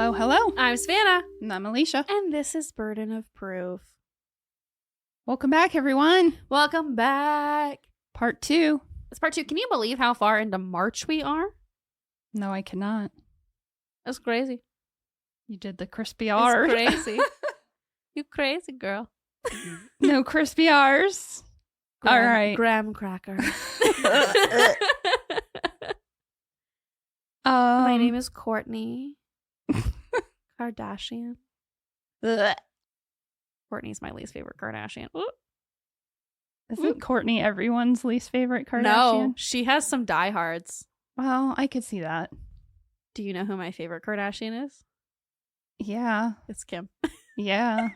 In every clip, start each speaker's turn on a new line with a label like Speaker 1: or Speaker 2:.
Speaker 1: Hello, hello.
Speaker 2: I'm Savannah.
Speaker 1: And I'm Elysia.
Speaker 2: And this is Burden of Proof.
Speaker 1: Welcome back, everyone.
Speaker 2: Welcome back.
Speaker 1: Part 2.
Speaker 2: It's part 2. Can you believe how far into March we are?
Speaker 1: No, I cannot.
Speaker 2: That's crazy.
Speaker 1: You did the crispy R.
Speaker 2: It's crazy. You crazy girl.
Speaker 1: No crispy R's. All right.
Speaker 2: Graham cracker. My name is Courtney Kardashian. Courtney's my least favorite Kardashian. Ooh.
Speaker 1: Isn't Courtney everyone's least favorite Kardashian?
Speaker 2: No, she has some diehards.
Speaker 1: Well, I could see that.
Speaker 2: Do you know who my favorite Kardashian is?
Speaker 1: Yeah.
Speaker 2: It's Kim.
Speaker 1: Yeah.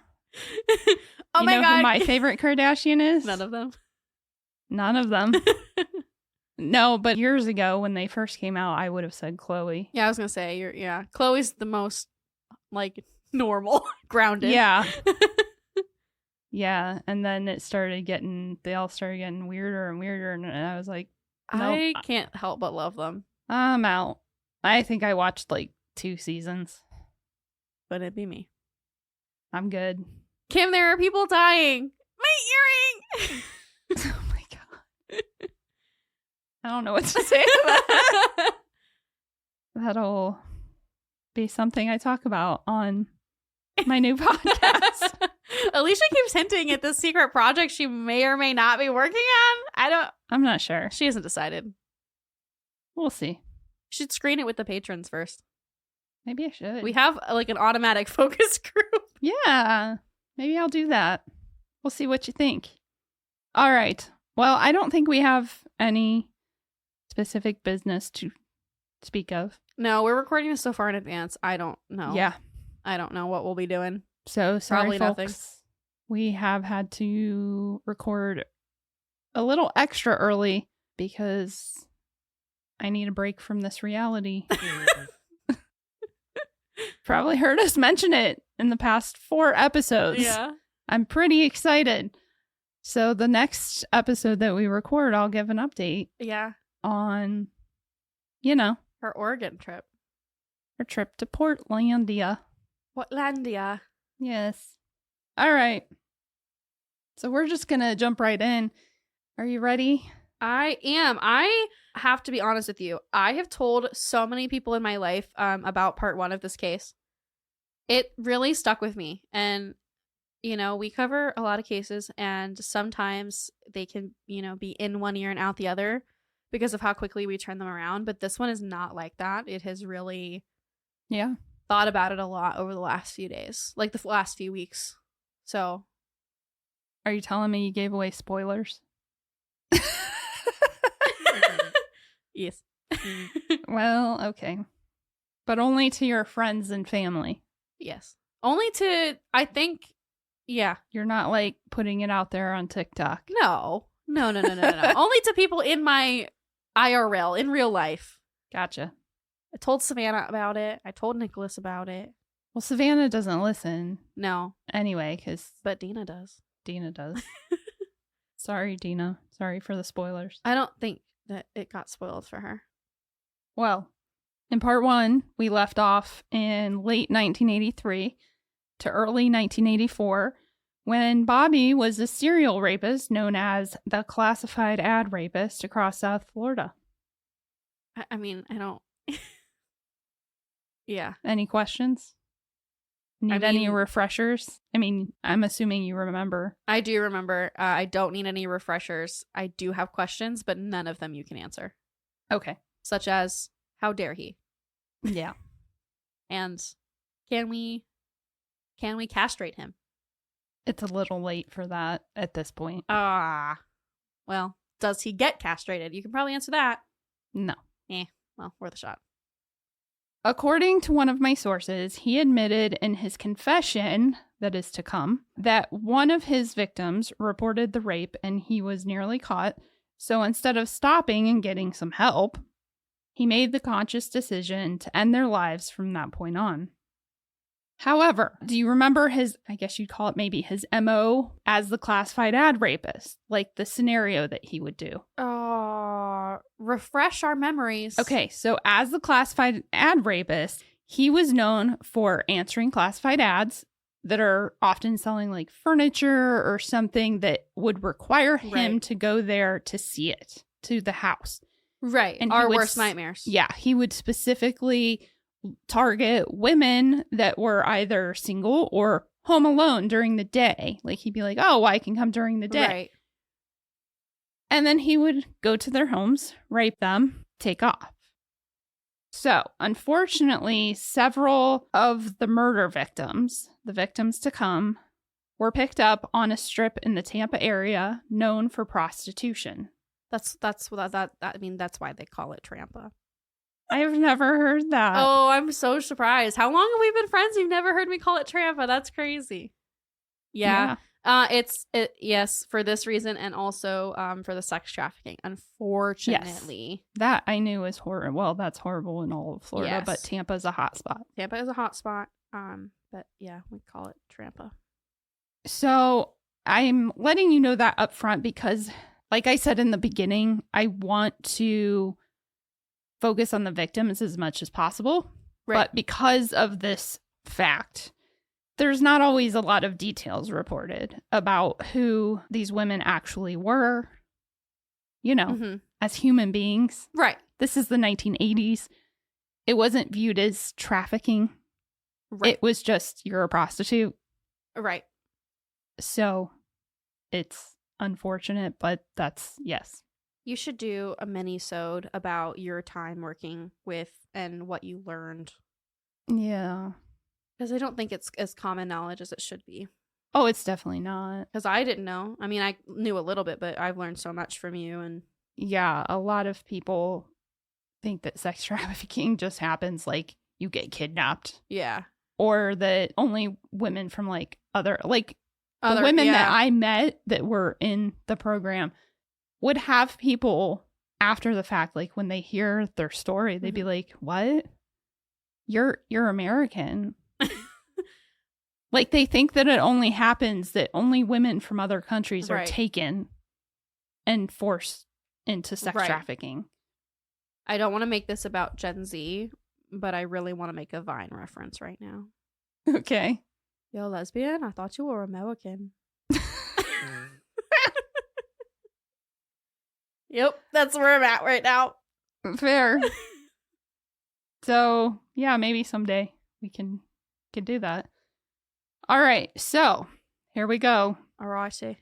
Speaker 2: Oh my God.
Speaker 1: Who my favorite Kardashian is?
Speaker 2: None of them.
Speaker 1: None of them. No, but years ago when they first came out, I would have said Khloe.
Speaker 2: Yeah, I was gonna say Khloe's the most like normal, grounded.
Speaker 1: Yeah. Yeah, and then they all started getting weirder and weirder, and I was like, nope,
Speaker 2: I can't help but love them.
Speaker 1: I'm out. I think I watched like 2 seasons.
Speaker 2: But it'd be me.
Speaker 1: I'm good.
Speaker 2: Kim, there are people dying. My earring.
Speaker 1: Oh my God. I don't know what to say to that. That'll be something I talk about on my new podcast.
Speaker 2: Elysia keeps hinting at this secret project she may or may not be working on.
Speaker 1: I'm not sure.
Speaker 2: She hasn't decided.
Speaker 1: We'll see.
Speaker 2: Should screen it with the patrons first.
Speaker 1: Maybe I should.
Speaker 2: We have like an automatic focus group.
Speaker 1: Yeah. Maybe I'll do that. We'll see what you think. All right. Well, I don't think we have any specific business to speak of.
Speaker 2: No, we're recording this so far in advance. I don't know.
Speaker 1: Yeah.
Speaker 2: I don't know what we'll be doing.
Speaker 1: So sorry,
Speaker 2: Probably
Speaker 1: folks.
Speaker 2: nothing.
Speaker 1: We have had to record a little extra early because I need a break from this reality. Probably heard us mention it in the past 4 episodes.
Speaker 2: Yeah.
Speaker 1: I'm pretty excited. So the next episode that we record, I'll give an update
Speaker 2: Yeah.
Speaker 1: on,
Speaker 2: Her Oregon trip.
Speaker 1: our trip to Portlandia.
Speaker 2: Portlandia.
Speaker 1: Yes. All right. So we're just going to jump right in. Are you ready?
Speaker 2: I am. I have to be honest with you. I have told so many people in my life about part 1 of this case. It really stuck with me. And, we cover a lot of cases, and sometimes they can, be in one ear and out the other because of how quickly we turn them around. But this one is not like that. It has really thought about it a lot over the last few days, like the last few weeks. So.
Speaker 1: Are you telling me you gave away spoilers?
Speaker 2: Yes.
Speaker 1: Well, okay. But only to your friends and family.
Speaker 2: Yes. Only to, I think, yeah.
Speaker 1: You're not like putting it out there on TikTok.
Speaker 2: No. Only to people in my IRL, in real life.
Speaker 1: Gotcha.
Speaker 2: I told Savannah about it. I told Nicholas about it.
Speaker 1: Well, Savannah doesn't listen.
Speaker 2: No.
Speaker 1: Anyway,
Speaker 2: but Dina does.
Speaker 1: Dina does. Sorry, Dina. Sorry for the spoilers.
Speaker 2: I don't think that it got spoiled for her.
Speaker 1: Well, in part 1, we left off in late 1983 to early 1984 when Bobby was a serial rapist known as the classified ad rapist across South Florida.
Speaker 2: I mean, I don't... Yeah.
Speaker 1: Any questions? Need any refreshers? I mean, I'm assuming you remember.
Speaker 2: I do remember. I don't need any refreshers. I do have questions, but none of them you can answer.
Speaker 1: Okay.
Speaker 2: Such as, how dare he?
Speaker 1: Yeah.
Speaker 2: And can we castrate him?
Speaker 1: It's a little late for that at this point.
Speaker 2: Well, does he get castrated? You can probably answer that.
Speaker 1: No.
Speaker 2: Well, worth a shot.
Speaker 1: According to one of my sources, he admitted in his confession that is to come that one of his victims reported the rape and he was nearly caught. So instead of stopping and getting some help, he made the conscious decision to end their lives from that point on. However, do you remember his, I guess you'd call it maybe his MO as the classified ad rapist? Like the scenario that he would do?
Speaker 2: Refresh our memories.
Speaker 1: Okay, so as the classified ad rapist, He was known for answering classified ads that are often selling like furniture or something that would require him to go there to see it, to the house.
Speaker 2: Right.
Speaker 1: And
Speaker 2: our worst nightmares.
Speaker 1: Yeah. He would specifically target women that were either single or home alone during the day. Like he'd be like, oh, I can come during the day.
Speaker 2: Right.
Speaker 1: And then he would go to their homes, rape them, take off. So, unfortunately, several of the murder victims, the victims to come, were picked up on a strip in the Tampa area known for prostitution.
Speaker 2: That's why they call it Trampa.
Speaker 1: I've never heard that.
Speaker 2: Oh, I'm so surprised. How long have we been friends? You've never heard me call it Trampa. That's crazy. Yeah. Yes, for this reason and also for the sex trafficking, unfortunately.
Speaker 1: Yes, that I knew was horrible. Well, that's horrible in all of Florida,
Speaker 2: Yes.
Speaker 1: but Tampa's a hot spot.
Speaker 2: Tampa is a hot spot. But yeah, we call it Trampa.
Speaker 1: So I'm letting you know that up front because, like I said in the beginning, I want to focus on the victims as much as possible.
Speaker 2: Right.
Speaker 1: But because of this fact, there's not always a lot of details reported about who these women actually were, you know, as human beings.
Speaker 2: Right.
Speaker 1: This is the 1980s. It wasn't viewed as trafficking.
Speaker 2: Right.
Speaker 1: It was just, you're a prostitute.
Speaker 2: Right.
Speaker 1: So it's unfortunate, but that's, yes.
Speaker 2: You should do a mini-sode about your time working with and what you learned.
Speaker 1: Yeah.
Speaker 2: Because I don't think it's as common knowledge as it should be.
Speaker 1: Oh, it's definitely not.
Speaker 2: Because I didn't know. I mean, I knew a little bit, but I've learned so much from you. And
Speaker 1: yeah, a lot of people think that sex trafficking just happens like you get kidnapped.
Speaker 2: Yeah.
Speaker 1: Or that only women from like the women that I met that were in the program would have people after the fact, like when they hear their story, they'd be like, what? You're American. Like they think that it only happens that only women from other countries are taken and forced into sex trafficking.
Speaker 2: I don't want to make this about Gen Z, but I really want to make a Vine reference right now.
Speaker 1: Okay.
Speaker 2: Yo, lesbian, I thought you were American. Yep, that's where I'm at right now.
Speaker 1: Fair. So, yeah, maybe someday we can do that. All right, so here we go.
Speaker 2: All righty.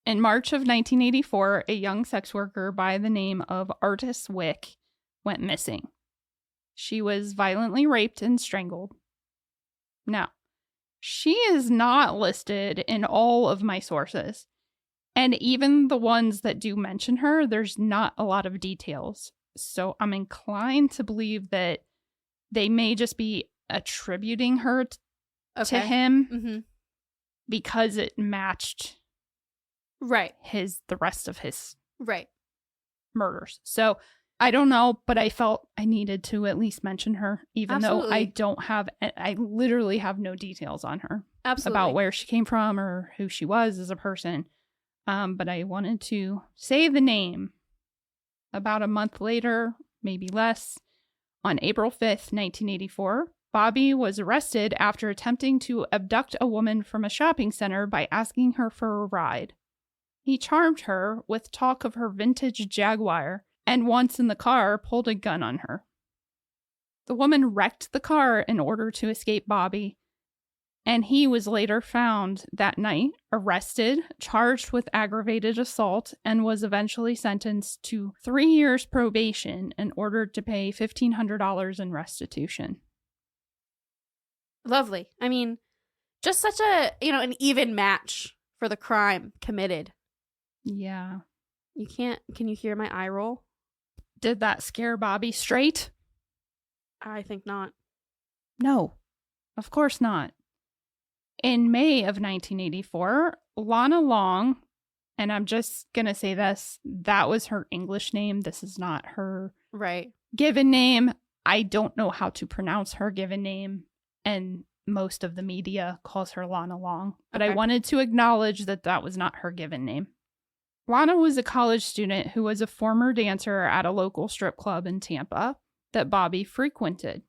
Speaker 1: In March of 1984, a young sex worker by the name of Artis Wick went missing. She was violently raped and strangled. Now, she is not listed in all of my sources. And even the ones that do mention her, there's not a lot of details. So I'm inclined to believe that they may just be attributing her to him because it matched the rest of his murders. So I don't know, but I felt I needed to at least mention her, even though I literally have no details on her about where she came from or who she was as a person. But I wanted to say the name. About a month later, maybe less, on April 5th, 1984, Bobby was arrested after attempting to abduct a woman from a shopping center by asking her for a ride. He charmed her with talk of her vintage Jaguar and once in the car pulled a gun on her. The woman wrecked the car in order to escape Bobby, and he was later found that night, arrested, charged with aggravated assault, and was eventually sentenced to 3 years probation and ordered to pay $1,500 in restitution.
Speaker 2: Lovely. I mean, just such a, an even match for the crime committed.
Speaker 1: Yeah.
Speaker 2: Can you hear my eye roll?
Speaker 1: Did that scare Bobby straight?
Speaker 2: I think not.
Speaker 1: No, of course not. In May of 1984, Lana Long, and I'm just going to say this, that was her English name. This is not her given name. I don't know how to pronounce her given name, and most of the media calls her Lana Long. But I wanted to acknowledge that that was not her given name. Lana was a college student who was a former dancer at a local strip club in Tampa that Bobby frequented.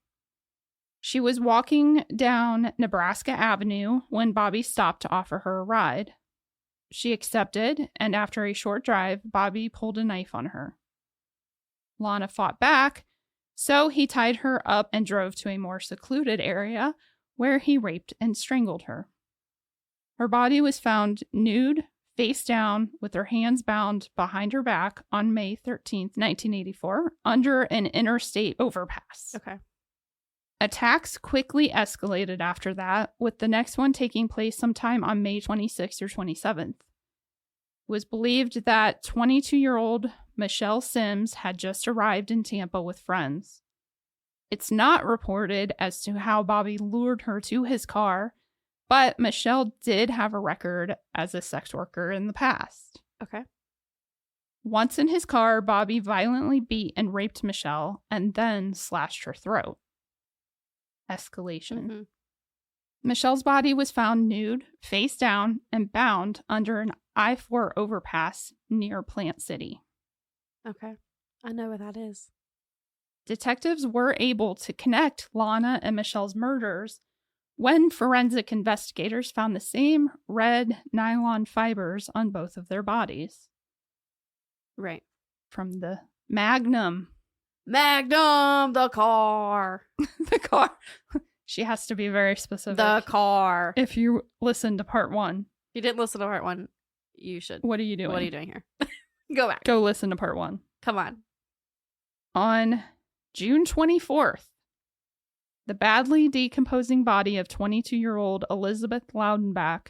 Speaker 1: She was walking down Nebraska Avenue when Bobby stopped to offer her a ride. She accepted, and after a short drive, Bobby pulled a knife on her. Lana fought back, so he tied her up and drove to a more secluded area where he raped and strangled her. Her body was found nude, face down, with her hands bound behind her back on May 13th, 1984, under an interstate overpass.
Speaker 2: Okay.
Speaker 1: Attacks quickly escalated after that, with the next one taking place sometime on May 26th or 27th. It was believed that 22-year-old Michelle Sims had just arrived in Tampa with friends. It's not reported as to how Bobby lured her to his car, but Michelle did have a record as a sex worker in the past.
Speaker 2: Okay.
Speaker 1: Once in his car, Bobby violently beat and raped Michelle and then slashed her throat. Escalation.
Speaker 2: Mm-hmm.
Speaker 1: Michelle's body was found nude, face down, and bound under an I-4 overpass near Plant City.
Speaker 2: Okay. I know where that is.
Speaker 1: Detectives were able to connect Lana and Michelle's murders when forensic investigators found the same red nylon fibers on both of their bodies.
Speaker 2: Right.
Speaker 1: From the Magnum.
Speaker 2: Magnum, the car.
Speaker 1: The car. She has to be very specific.
Speaker 2: The car.
Speaker 1: If you listen to part 1.
Speaker 2: If you didn't listen to part 1, you should.
Speaker 1: What are you doing?
Speaker 2: What are you doing here? Go back.
Speaker 1: Go listen to part 1.
Speaker 2: Come on.
Speaker 1: On June 24th, the badly decomposing body of 22-year-old Elizabeth Loudenbach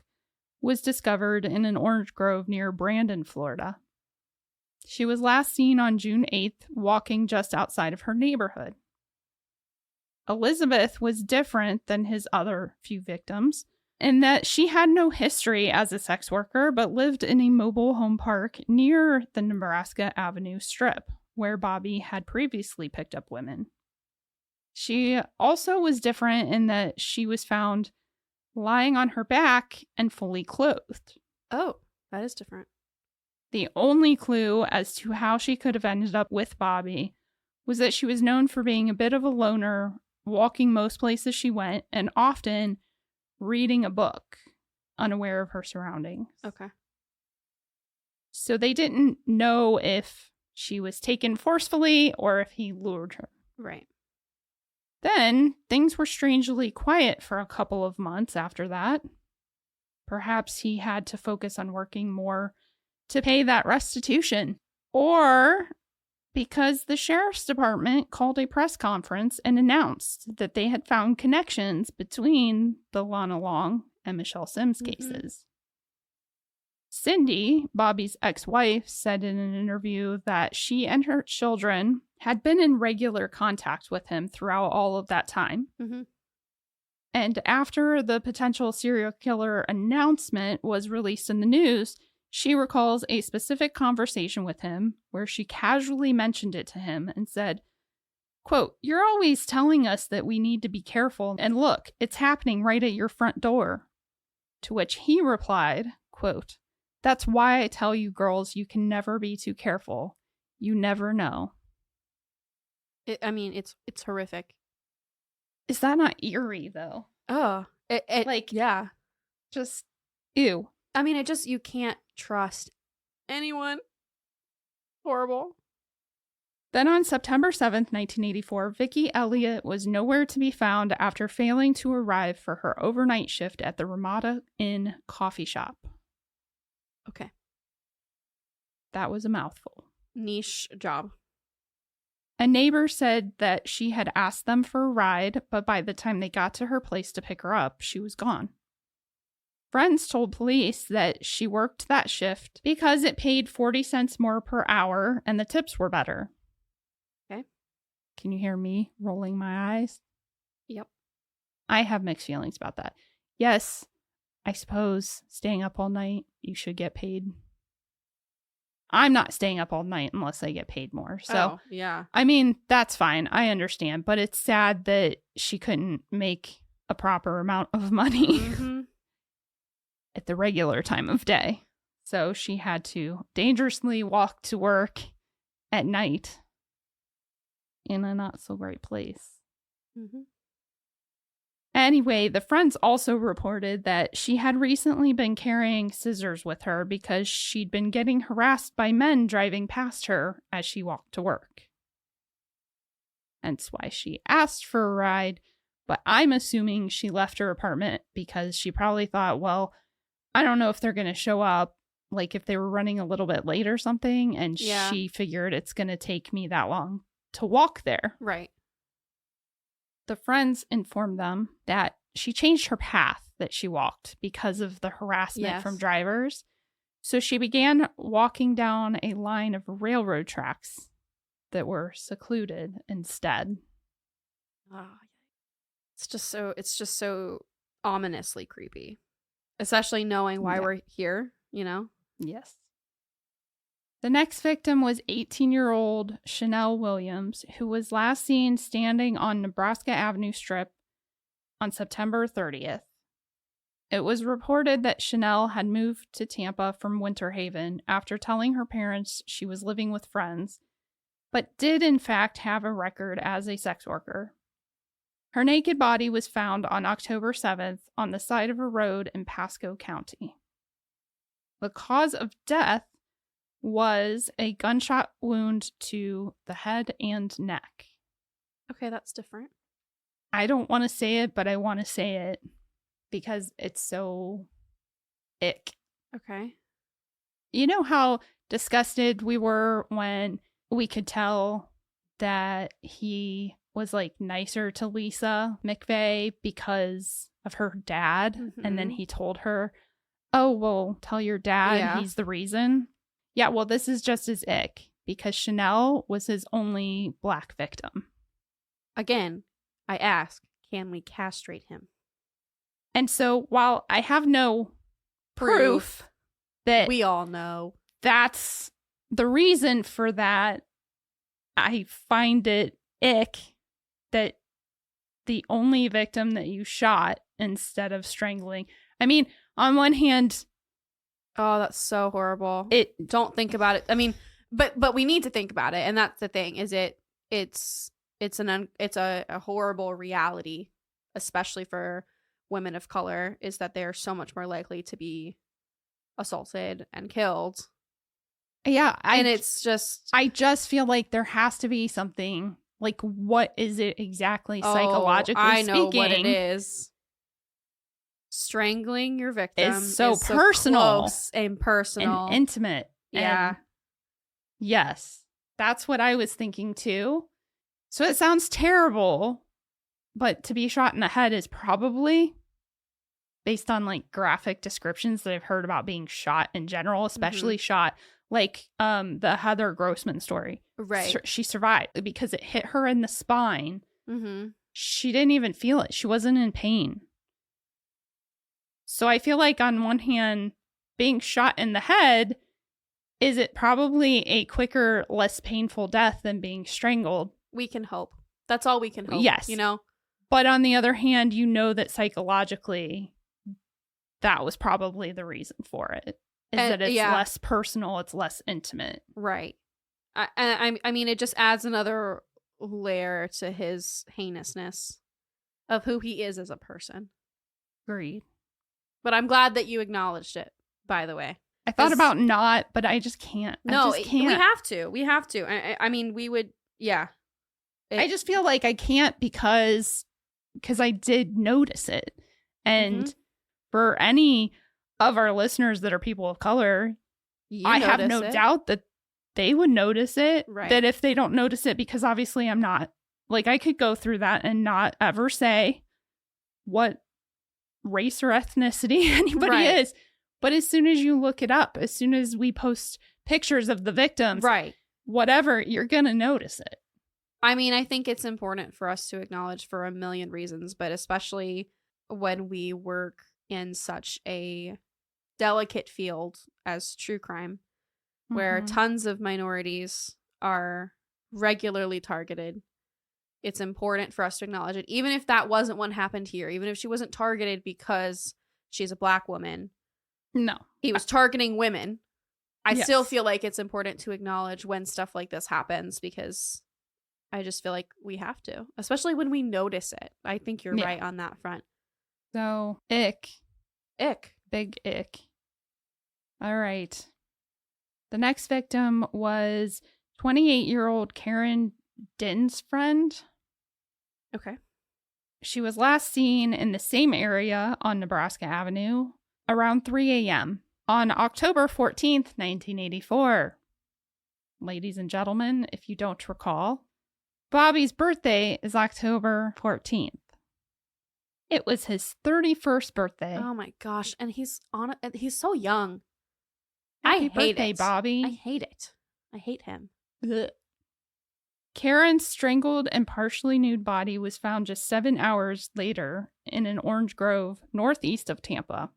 Speaker 1: was discovered in an orange grove near Brandon, Florida. She was last seen on June 8th, walking just outside of her neighborhood. Elizabeth was different than his other few victims in that she had no history as a sex worker, but lived in a mobile home park near the Nebraska Avenue Strip, where Bobby had previously picked up women. She also was different in that she was found lying on her back and fully clothed.
Speaker 2: Oh, that is different.
Speaker 1: The only clue as to how she could have ended up with Bobby was that she was known for being a bit of a loner, walking most places she went, and often reading a book, unaware of her surroundings.
Speaker 2: Okay.
Speaker 1: So they didn't know if she was taken forcefully or if he lured her.
Speaker 2: Right.
Speaker 1: Then things were strangely quiet for a couple of months after that. Perhaps he had to focus on working more to pay that restitution, or because the sheriff's department called a press conference and announced that they had found connections between the Lana Long and Michelle Sims cases. Cindy, Bobby's ex-wife, said in an interview that she and her children had been in regular contact with him throughout all of that time.
Speaker 2: Mm-hmm.
Speaker 1: And after the potential serial killer announcement was released in the news, she recalls a specific conversation with him where she casually mentioned it to him and said, quote, "You're always telling us that we need to be careful, and look, it's happening right at your front door." To which he replied, quote, "That's why I tell you girls you can never be too careful. You never know."
Speaker 2: It's horrific.
Speaker 1: Is that not eerie, though?
Speaker 2: Oh. Yeah.
Speaker 1: Just, ew.
Speaker 2: You can't trust anyone. Horrible.
Speaker 1: Then on September 7th, 1984, Vicki Elliott was nowhere to be found after failing to arrive for her overnight shift at the Ramada Inn coffee shop.
Speaker 2: Okay.
Speaker 1: That was a mouthful.
Speaker 2: Niche job.
Speaker 1: A neighbor said that she had asked them for a ride, but by the time they got to her place to pick her up, she was gone. Friends told police that she worked that shift because it paid 40 cents more per hour and the tips were better.
Speaker 2: Okay.
Speaker 1: Can you hear me rolling my eyes?
Speaker 2: Yep.
Speaker 1: I have mixed feelings about that. Yes, I suppose staying up all night, you should get paid. I'm not staying up all night unless I get paid more. So,
Speaker 2: yeah.
Speaker 1: That's fine. I understand. But it's sad that she couldn't make a proper amount of money at the regular time of day. So she had to dangerously walk to work at night in a not so great place. Anyway, the friends also reported that she had recently been carrying scissors with her because she'd been getting harassed by men driving past her as she walked to work. Hence why she asked for a ride, but I'm assuming she left her apartment because she probably thought, well, I don't know if they're going to show up, like if they were running a little bit late or something, and she figured it's going to take me that long to walk there.
Speaker 2: Right.
Speaker 1: The friends informed them that she changed her path that she walked because of the harassment from drivers. So she began walking down a line of railroad tracks that were secluded instead.
Speaker 2: Oh, it's just so ominously creepy. Especially knowing why we're here, you know?
Speaker 1: Yes. The next victim was 18-year-old Chanel Williams, who was last seen standing on Nebraska Avenue Strip on September 30th. It was reported that Chanel had moved to Tampa from Winter Haven after telling her parents she was living with friends, but did in fact have a record as a sex worker. Her naked body was found on October 7th on the side of a road in Pasco County. The cause of death was a gunshot wound to the head and neck.
Speaker 2: Okay, that's different.
Speaker 1: I don't want to say it, but I want to say it because it's so ick.
Speaker 2: Okay.
Speaker 1: You know how disgusted we were when we could tell that he was like nicer to Lisa McVey because of her dad, and then he told her, oh, well, tell your dad he's the reason. Yeah, well, this is just as ick because Chanel was his only black victim.
Speaker 2: Again, I ask, can we castrate him?
Speaker 1: And so while I have no proof that
Speaker 2: we all know
Speaker 1: that's the reason for that, I find it ick that the only victim that you shot instead of strangling. I mean, on one hand,
Speaker 2: oh, that's so horrible. Don't think about it. I mean, but we need to think about it, and that's the thing. Is it's a horrible reality, especially for women of color, is that they're so much more likely to be assaulted and killed.
Speaker 1: Yeah,
Speaker 2: and it's just
Speaker 1: I just feel like there has to be something. Like, what is it exactly psychologically
Speaker 2: I know
Speaker 1: speaking?
Speaker 2: what it is. Strangling your victim
Speaker 1: is so personal,
Speaker 2: close and personal
Speaker 1: and intimate.
Speaker 2: Yeah.
Speaker 1: And yes, that's what I was thinking too. So it sounds terrible, but to be shot in the head is probably, based on like graphic descriptions that I've heard about being shot in general, especially shot like the Heather Grossman story.
Speaker 2: Right.
Speaker 1: She survived because it hit her in the spine.
Speaker 2: Mm-hmm.
Speaker 1: She didn't even feel it. She wasn't in pain. So I feel like on one hand, being shot in the head, is it probably a quicker, less painful death than being strangled?
Speaker 2: We can hope. That's all we can hope.
Speaker 1: Yes.
Speaker 2: You know?
Speaker 1: But on the other hand, you know that psychologically, that was probably the reason for it. That it's less personal, it's less intimate.
Speaker 2: Right. I mean, it just adds another layer to his heinousness of who he is as a person.
Speaker 1: Agreed.
Speaker 2: But I'm glad that you acknowledged it, by the way.
Speaker 1: I thought about not, but I just can't.
Speaker 2: No,
Speaker 1: I just can't.
Speaker 2: We have to. I mean, we would, yeah.
Speaker 1: I just feel like I can't because I did notice it. And for any of our listeners that are people of color, I have no doubt that they would notice it.
Speaker 2: Right.
Speaker 1: That if they don't notice it, because obviously I'm not, like, I could go through that and not ever say what race or ethnicity anybody is. But as soon as you look it up, as soon as we post pictures of the victims, whatever, you're going to notice it.
Speaker 2: I mean, I think it's important for us to acknowledge for a million reasons, but especially when we work in such a delicate field as true crime, where tons of minorities are regularly targeted. It's important for us to acknowledge it. Even if that wasn't what happened here, even if she wasn't targeted because she's a black woman.
Speaker 1: No.
Speaker 2: He was targeting women. I still feel like it's important to acknowledge when stuff like this happens because I just feel like we have to, especially when we notice it. I think you're right on that front.
Speaker 1: So, ick.
Speaker 2: Ick.
Speaker 1: Big ick. All right. The next victim was 28-year-old Karen Dinsfriend.
Speaker 2: Okay.
Speaker 1: She was last seen in the same area on Nebraska Avenue around 3 a.m. on October 14th, 1984. Ladies and gentlemen, if you don't recall, Bobby's birthday is October 14th. It was his 31st birthday.
Speaker 2: Oh my gosh. And he's so young.
Speaker 1: Happy
Speaker 2: I hate
Speaker 1: birthday,
Speaker 2: it.
Speaker 1: Bobby.
Speaker 2: I hate it. I hate him.
Speaker 1: Ugh. Karen's strangled and partially nude body was found just 7 hours later in an orange grove northeast of Tampa.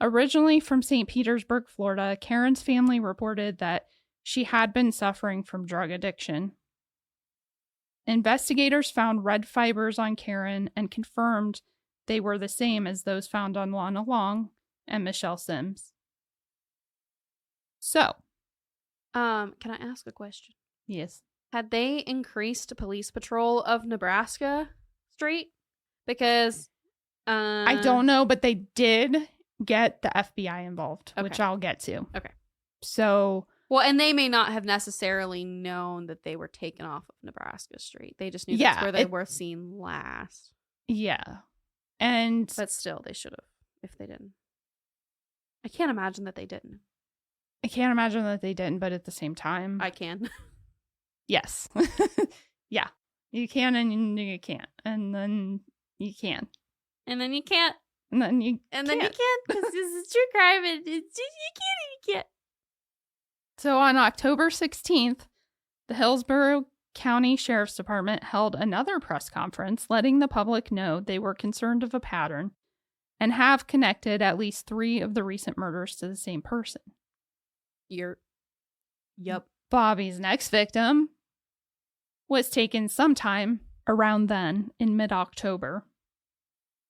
Speaker 1: Originally from St. Petersburg, Florida, Karen's family reported that she had been suffering from drug addiction. Investigators found red fibers on Karen and confirmed they were the same as those found on Lana Long and Michelle Sims. So,
Speaker 2: can I ask a question?
Speaker 1: yes.
Speaker 2: Had they increased police patrol of Nebraska Street? Because
Speaker 1: I don't know, but they did get the FBI involved,
Speaker 2: Okay.
Speaker 1: which I'll get to.
Speaker 2: Okay.
Speaker 1: So,
Speaker 2: well, and they may not have necessarily known that they were taken off of Nebraska Street. They just knew that's where they were seen last.
Speaker 1: Yeah. And
Speaker 2: But still, they should have if they didn't. I can't imagine that they didn't.
Speaker 1: I can't imagine that they didn't, but at the same time,
Speaker 2: I can.
Speaker 1: yes. Yeah. You can and you can't. And then you can.
Speaker 2: And then you can't.
Speaker 1: And then you
Speaker 2: And then you can't because this is true crime and it's just, you can't.
Speaker 1: So on October 16th, the Hillsborough County Sheriff's Department held another press conference letting the public know they were concerned of a pattern and have connected at least 3 of the recent murders to the same person.
Speaker 2: Yep.
Speaker 1: Bobby's next victim was taken sometime around then in mid-October.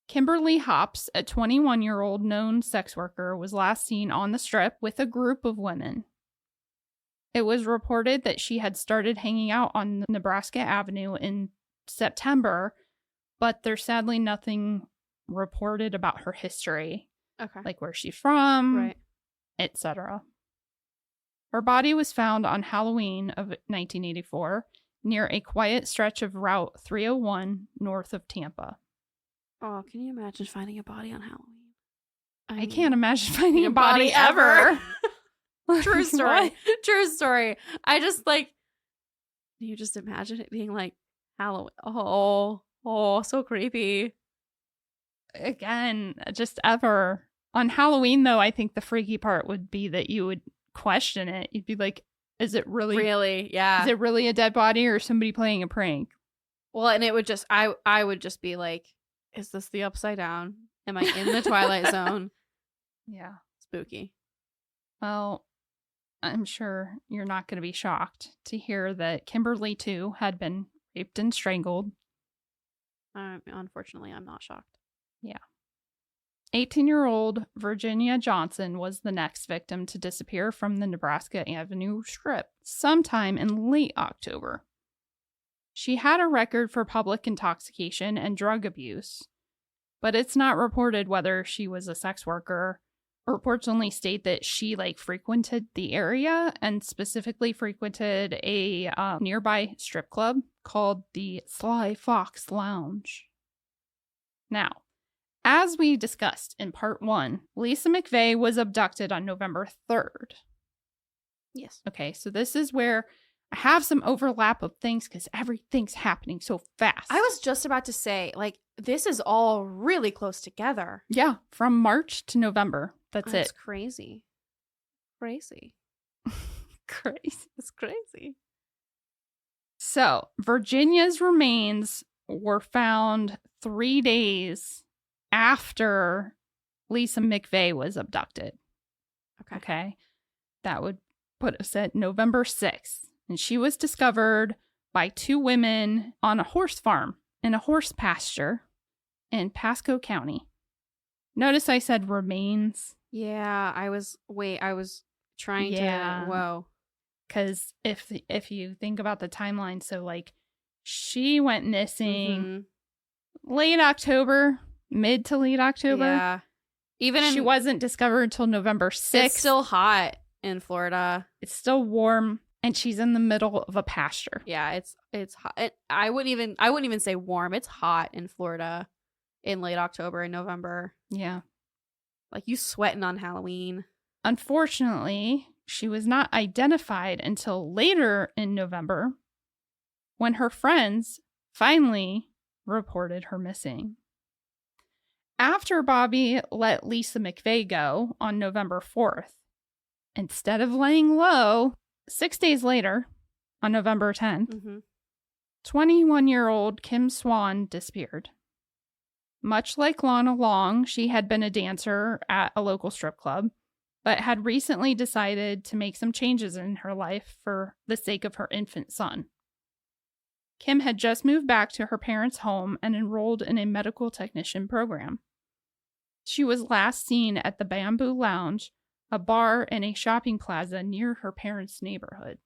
Speaker 1: Kimberly Hops, a 21-year-old known sex worker, was last seen on the strip with a group of women. It was reported that she had started hanging out on Nebraska Avenue in September, but there's sadly nothing reported about her history.
Speaker 2: Okay.
Speaker 1: Like where she's from,
Speaker 2: Right.
Speaker 1: etc. Her body was found on Halloween of 1984 near a quiet stretch of Route 301 north of Tampa.
Speaker 2: Oh, can you imagine finding a body on Halloween?
Speaker 1: I can't imagine finding a body ever.
Speaker 2: True story.
Speaker 1: What?
Speaker 2: True story. I just you just imagine it being like Halloween. Oh, so creepy.
Speaker 1: Again, just ever. On Halloween, though, I think the freaky part would be that you would question it. You'd be like, is it really?
Speaker 2: Yeah.
Speaker 1: Is it really a dead body or somebody playing a prank?
Speaker 2: Well, and it would just, I would just be like, is this the Upside Down? Am I in the Twilight Zone?
Speaker 1: Yeah.
Speaker 2: Spooky.
Speaker 1: Well, I'm sure you're not going to be shocked to hear that Kimberly, too, had been raped and strangled.
Speaker 2: Unfortunately, I'm not shocked.
Speaker 1: Yeah. 18-year-old Virginia Johnson was the next victim to disappear from the Nebraska Avenue Strip sometime in late October. She had a record for public intoxication and drug abuse, but it's not reported whether she was a sex worker. Reports only state that she frequented the area and specifically frequented a nearby strip club called the Sly Fox Lounge. Now, as we discussed in part 1, Lisa McVey was abducted on November 3rd.
Speaker 2: Yes.
Speaker 1: Okay, so this is where I have some overlap of things because everything's happening so fast.
Speaker 2: I was just about to say, this is all really close together.
Speaker 1: Yeah, from March to November. That's
Speaker 2: It's
Speaker 1: it.
Speaker 2: crazy. Crazy.
Speaker 1: Crazy.
Speaker 2: It's crazy.
Speaker 1: So, Virginia's remains were found 3 days after Lisa McVey was abducted. Okay. That would put us at November 6th. And she was discovered by 2 women on a horse farm in a horse pasture in Pasco County. Notice I said remains.
Speaker 2: Yeah, I was trying to, whoa.
Speaker 1: Because if you think about the timeline, so like she went missing late October, mid to late October.
Speaker 2: Yeah. Even
Speaker 1: she wasn't discovered until November 6th.
Speaker 2: It's still hot in Florida.
Speaker 1: It's still warm, and she's in the middle of a pasture.
Speaker 2: Yeah, it's hot. I wouldn't even say warm. It's hot in Florida in late October and November.
Speaker 1: Yeah.
Speaker 2: Like you sweating on Halloween.
Speaker 1: Unfortunately, she was not identified until later in November when her friends finally reported her missing. After Bobby let Lisa McVey go on November 4th, instead of laying low, 6 days later, on November 10th, 21-year-old Kim Swan disappeared. Much like Lana Long, she had been a dancer at a local strip club, but had recently decided to make some changes in her life for the sake of her infant son. Kim had just moved back to her parents' home and enrolled in a medical technician program. She was last seen at the Bamboo Lounge, a bar in a shopping plaza near her parents' neighborhood.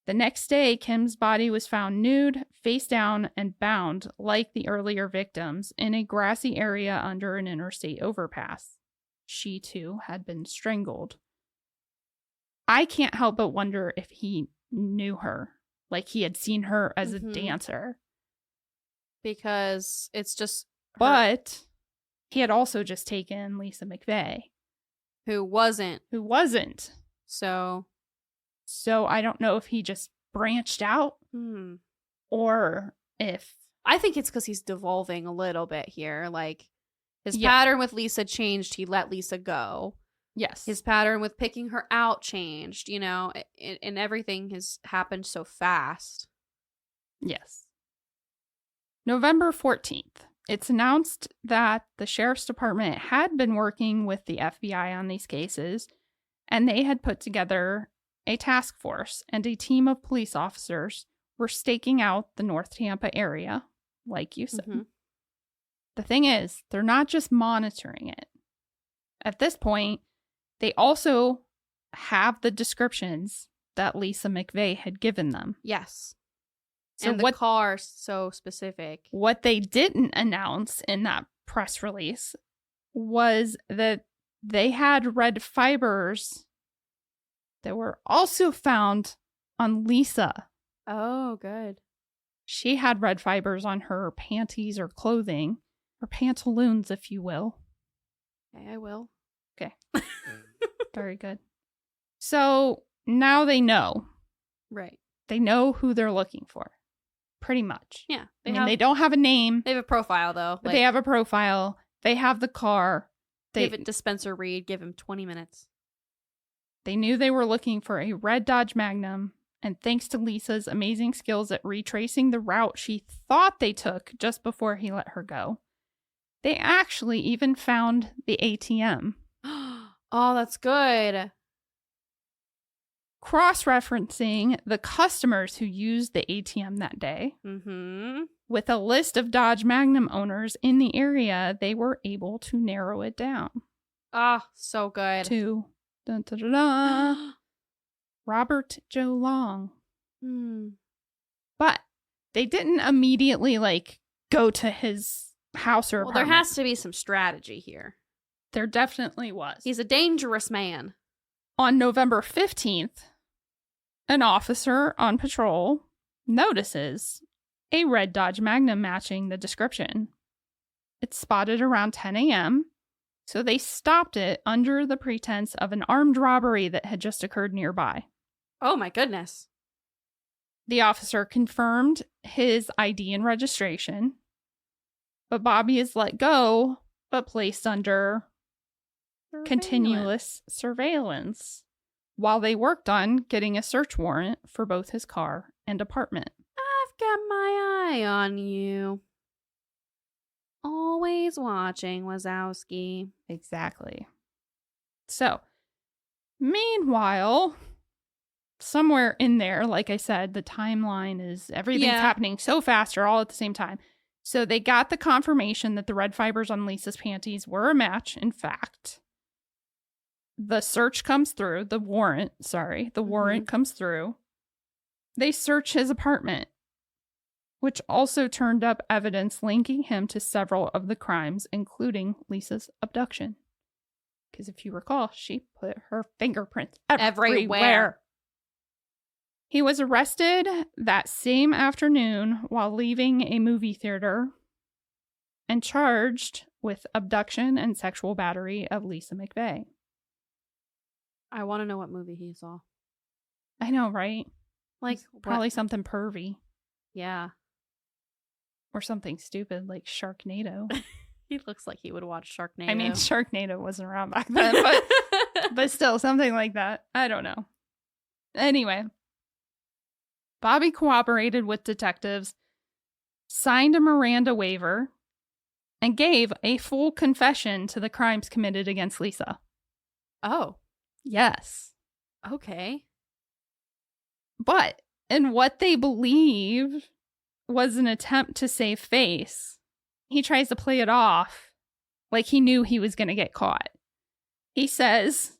Speaker 1: The next day, Kim's body was found nude, face down, and bound like the earlier victims in a grassy area under an interstate overpass. She, too, had been strangled. I can't help but wonder if he knew her, like he had seen her as a dancer.
Speaker 2: Because it's just her.
Speaker 1: But he had also just taken Lisa McVey.
Speaker 2: Who wasn't.
Speaker 1: So I don't know if he just branched out or if...
Speaker 2: I think it's because he's devolving a little bit here. Like, his pattern with Lisa changed. He let Lisa go.
Speaker 1: Yes.
Speaker 2: His pattern with picking her out changed, you know, and everything has happened so fast.
Speaker 1: Yes. November 14th. It's announced that the sheriff's department had been working with the FBI on these cases, and they had put together a task force, and a team of police officers were staking out the North Tampa area, like you said. The thing is, they're not just monitoring it. At this point, they also have the descriptions that Lisa McVey had given them.
Speaker 2: Yes. So and the car so specific.
Speaker 1: What they didn't announce in that press release was that they had red fibers that were also found on Lisa.
Speaker 2: Oh, good.
Speaker 1: She had red fibers on her panties or clothing, or pantaloons, if you will.
Speaker 2: Okay, I will.
Speaker 1: Okay. Very good. So now they know.
Speaker 2: Right.
Speaker 1: They know who they're looking for. Pretty much.
Speaker 2: Yeah.
Speaker 1: They don't have a name.
Speaker 2: They have a profile, though.
Speaker 1: But they have a profile. They have the car.
Speaker 2: Give it to Spencer Reed. Give him 20 minutes.
Speaker 1: They knew they were looking for a red Dodge Magnum, and thanks to Lisa's amazing skills at retracing the route she thought they took just before he let her go, they actually even found the ATM.
Speaker 2: Oh, that's good.
Speaker 1: Cross-referencing the customers who used the ATM that day, with a list of Dodge Magnum owners in the area, they were able to narrow it down.
Speaker 2: Ah, so good.
Speaker 1: To Robert Joe Long. But they didn't immediately, go to his house or apartment.
Speaker 2: There has to be some strategy here.
Speaker 1: There definitely was.
Speaker 2: He's a dangerous man.
Speaker 1: On November 15th, an officer on patrol notices a red Dodge Magnum matching the description. It's spotted around 10 a.m., so they stopped it under the pretense of an armed robbery that had just occurred nearby.
Speaker 2: Oh my goodness.
Speaker 1: The officer confirmed his ID and registration, but Bobby is let go, but placed under continuous surveillance while they worked on getting a search warrant for both his car and apartment.
Speaker 2: I've got my eye on you. Always watching, Wazowski.
Speaker 1: Exactly. So, meanwhile, somewhere in there, like I said, the timeline is everything's happening so fast or all at the same time. So they got the confirmation that the red fibers on Lisa's panties were a match, in fact. The search comes through. The warrant comes through. They search his apartment, which also turned up evidence linking him to several of the crimes, including Lisa's abduction. Because if you recall, she put her fingerprints everywhere. He was arrested that same afternoon while leaving a movie theater and charged with abduction and sexual battery of Lisa McVey.
Speaker 2: I want to know what movie he saw.
Speaker 1: I know, right?
Speaker 2: Like,
Speaker 1: probably something pervy.
Speaker 2: Yeah.
Speaker 1: Or something stupid like Sharknado.
Speaker 2: He looks like he would watch Sharknado.
Speaker 1: I mean, Sharknado wasn't around back then, but still, something like that. I don't know. Anyway, Bobby cooperated with detectives, signed a Miranda waiver, and gave a full confession to the crimes committed against Lisa.
Speaker 2: Oh.
Speaker 1: Yes.
Speaker 2: Okay.
Speaker 1: But in what they believe was an attempt to save face, he tries to play it off like he knew he was going to get caught. He says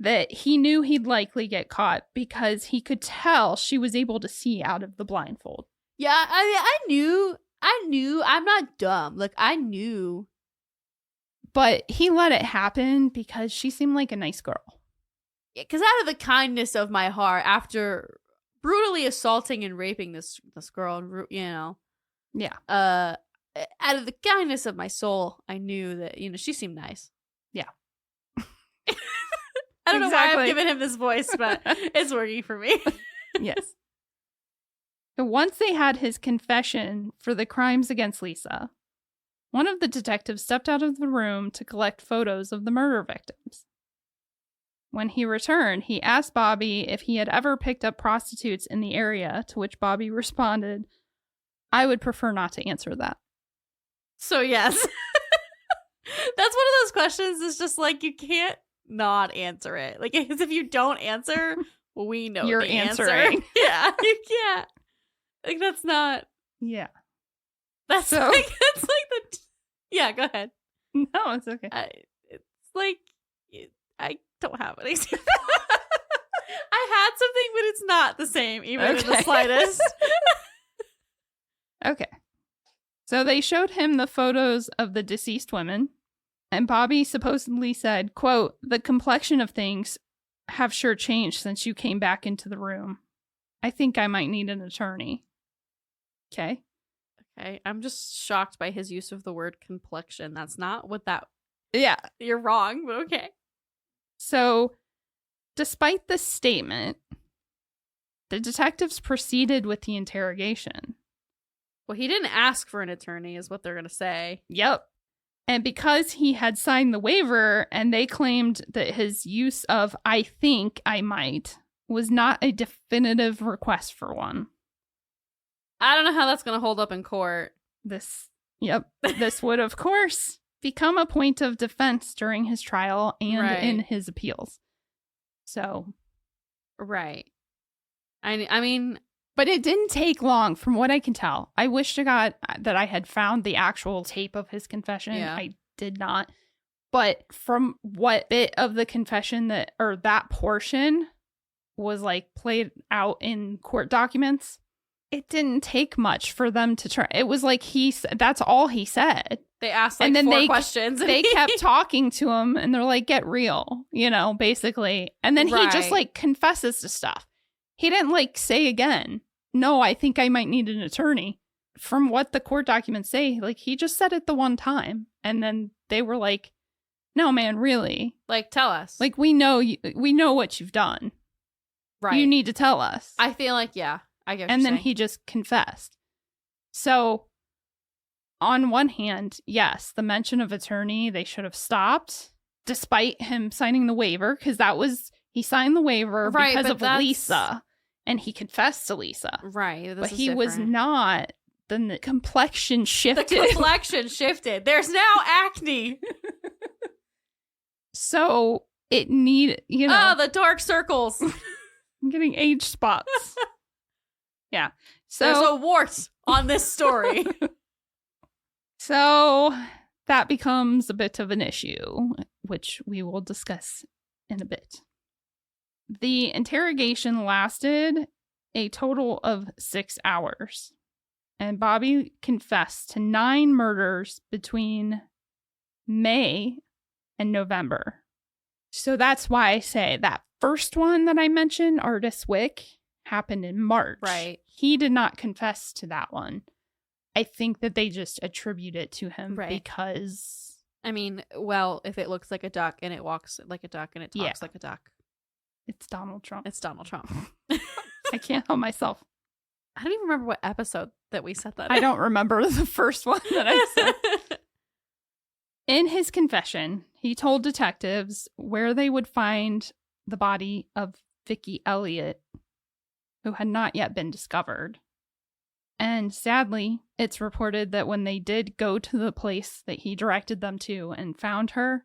Speaker 1: that he knew he'd likely get caught because he could tell she was able to see out of the blindfold.
Speaker 2: Yeah, I knew. I'm not dumb. Like, I knew.
Speaker 1: But he let it happen because she seemed like a nice girl.
Speaker 2: Because out of the kindness of my heart, after brutally assaulting and raping this girl, you know.
Speaker 1: Yeah.
Speaker 2: Out of the kindness of my soul, I knew that, you know, she seemed nice.
Speaker 1: Yeah.
Speaker 2: I don't know why I've given him this voice, but it's working for me.
Speaker 1: Yes. So once they had his confession for the crimes against Lisa, one of the detectives stepped out of the room to collect photos of the murder victims. When he returned, he asked Bobby if he had ever picked up prostitutes in the area, to which Bobby responded, "I would prefer not to answer that."
Speaker 2: So yes. That's one of those questions that's just like, you can't not answer it. Like, because if you don't answer, we know
Speaker 1: you're
Speaker 2: the
Speaker 1: answering.
Speaker 2: Answer. Yeah, you can't. Like, that's not.
Speaker 1: Yeah.
Speaker 2: That's
Speaker 1: so,
Speaker 2: like, that's like the. Yeah, go ahead.
Speaker 1: No, it's okay.
Speaker 2: It's like, I don't have anything. I had something, but it's not the same, even in the slightest.
Speaker 1: Okay. So they showed him the photos of the deceased women, and Bobby supposedly said, quote, "The complexion of things have sure changed since you came back into the room. I think I might need an attorney." Okay.
Speaker 2: Okay. I'm just shocked by his use of the word complexion. That's not what that...
Speaker 1: Yeah.
Speaker 2: You're wrong, but okay.
Speaker 1: So, despite this statement, the detectives proceeded with the interrogation.
Speaker 2: Well, he didn't ask for an attorney, is what they're going to say.
Speaker 1: Yep. And because he had signed the waiver and they claimed that his use of "I think I might" was not a definitive request for one.
Speaker 2: I don't know how that's going to hold up in court.
Speaker 1: This would, of course, become a point of defense during his trial and in his appeals. So.
Speaker 2: Right. I mean...
Speaker 1: But it didn't take long, from what I can tell. I wish to God that I had found the actual tape of his confession. Yeah. I did not. But from what bit of the confession that portion was like played out in court documents, it didn't take much for them to try. It was like that's all he said.
Speaker 2: They asked like 4 questions.
Speaker 1: They kept talking to him and they're like, "Get real," you know, basically. And then he just like confesses to stuff. He didn't like say again, "No, I think I might need an attorney." From what the court documents say, like he just said it the one time. And then they were like, "No, man, really?
Speaker 2: Like, tell us.
Speaker 1: Like, we know what you've done. Right. You need to tell us."
Speaker 2: I feel like, yeah, I get what
Speaker 1: And
Speaker 2: you're
Speaker 1: then
Speaker 2: saying.
Speaker 1: he just confessed. So, on one hand, yes, the mention of attorney, they should have stopped, despite him signing the waiver, because he signed the waiver because of Lisa. And he confessed to Lisa.
Speaker 2: Right.
Speaker 1: But he was not. Then the complexion shifted.
Speaker 2: The complexion shifted. There's now acne.
Speaker 1: So it needed, Oh,
Speaker 2: the dark circles.
Speaker 1: I'm getting age spots. Yeah. So
Speaker 2: there's a wart on this story.
Speaker 1: So that becomes a bit of an issue, which we will discuss in a bit. The interrogation lasted a total of 6 hours, and Bobby confessed to 9 murders between May and November. So that's why I say that first one that I mentioned, Artis Wick, happened in March.
Speaker 2: Right.
Speaker 1: He did not confess to that one. I think that they just attribute it to him because...
Speaker 2: I mean, well, if it looks like a duck and it walks like a duck and it talks like a duck.
Speaker 1: It's Donald Trump.
Speaker 2: It's Donald Trump.
Speaker 1: I can't help myself.
Speaker 2: I don't even remember what episode that we said that
Speaker 1: I don't remember the first one that I said. In his confession, he told detectives where they would find the body of Vicky Elliott, who had not yet been discovered. And sadly, it's reported that when they did go to the place that he directed them to and found her,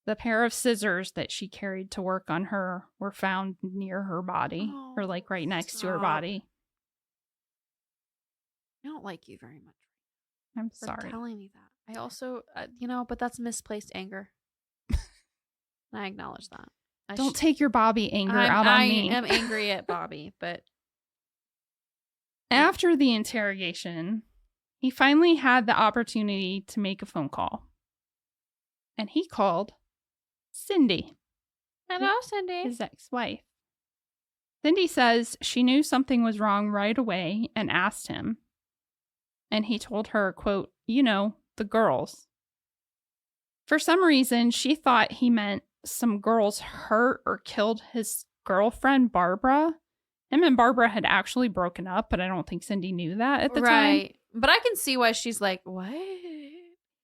Speaker 1: the pair of scissors that she carried to work on her were found near her body, or like right next to her body.
Speaker 2: I don't like you very much.
Speaker 1: I'm
Speaker 2: for
Speaker 1: sorry.
Speaker 2: telling me that. I also, but that's misplaced anger. I acknowledge that.
Speaker 1: Don't take your Bobby anger out on me.
Speaker 2: I am angry at Bobby, but...
Speaker 1: After the interrogation, he finally had the opportunity to make a phone call. And he called Cindy.
Speaker 2: Hello, Cindy.
Speaker 1: His ex-wife. Cindy says she knew something was wrong right away and asked him. And he told her, quote, the girls. For some reason, she thought he meant some girls hurt or killed his girlfriend, Barbara. Him and Barbara had actually broken up, but I don't think Cindy knew that at the time.
Speaker 2: Right. But I can see why she's like, what?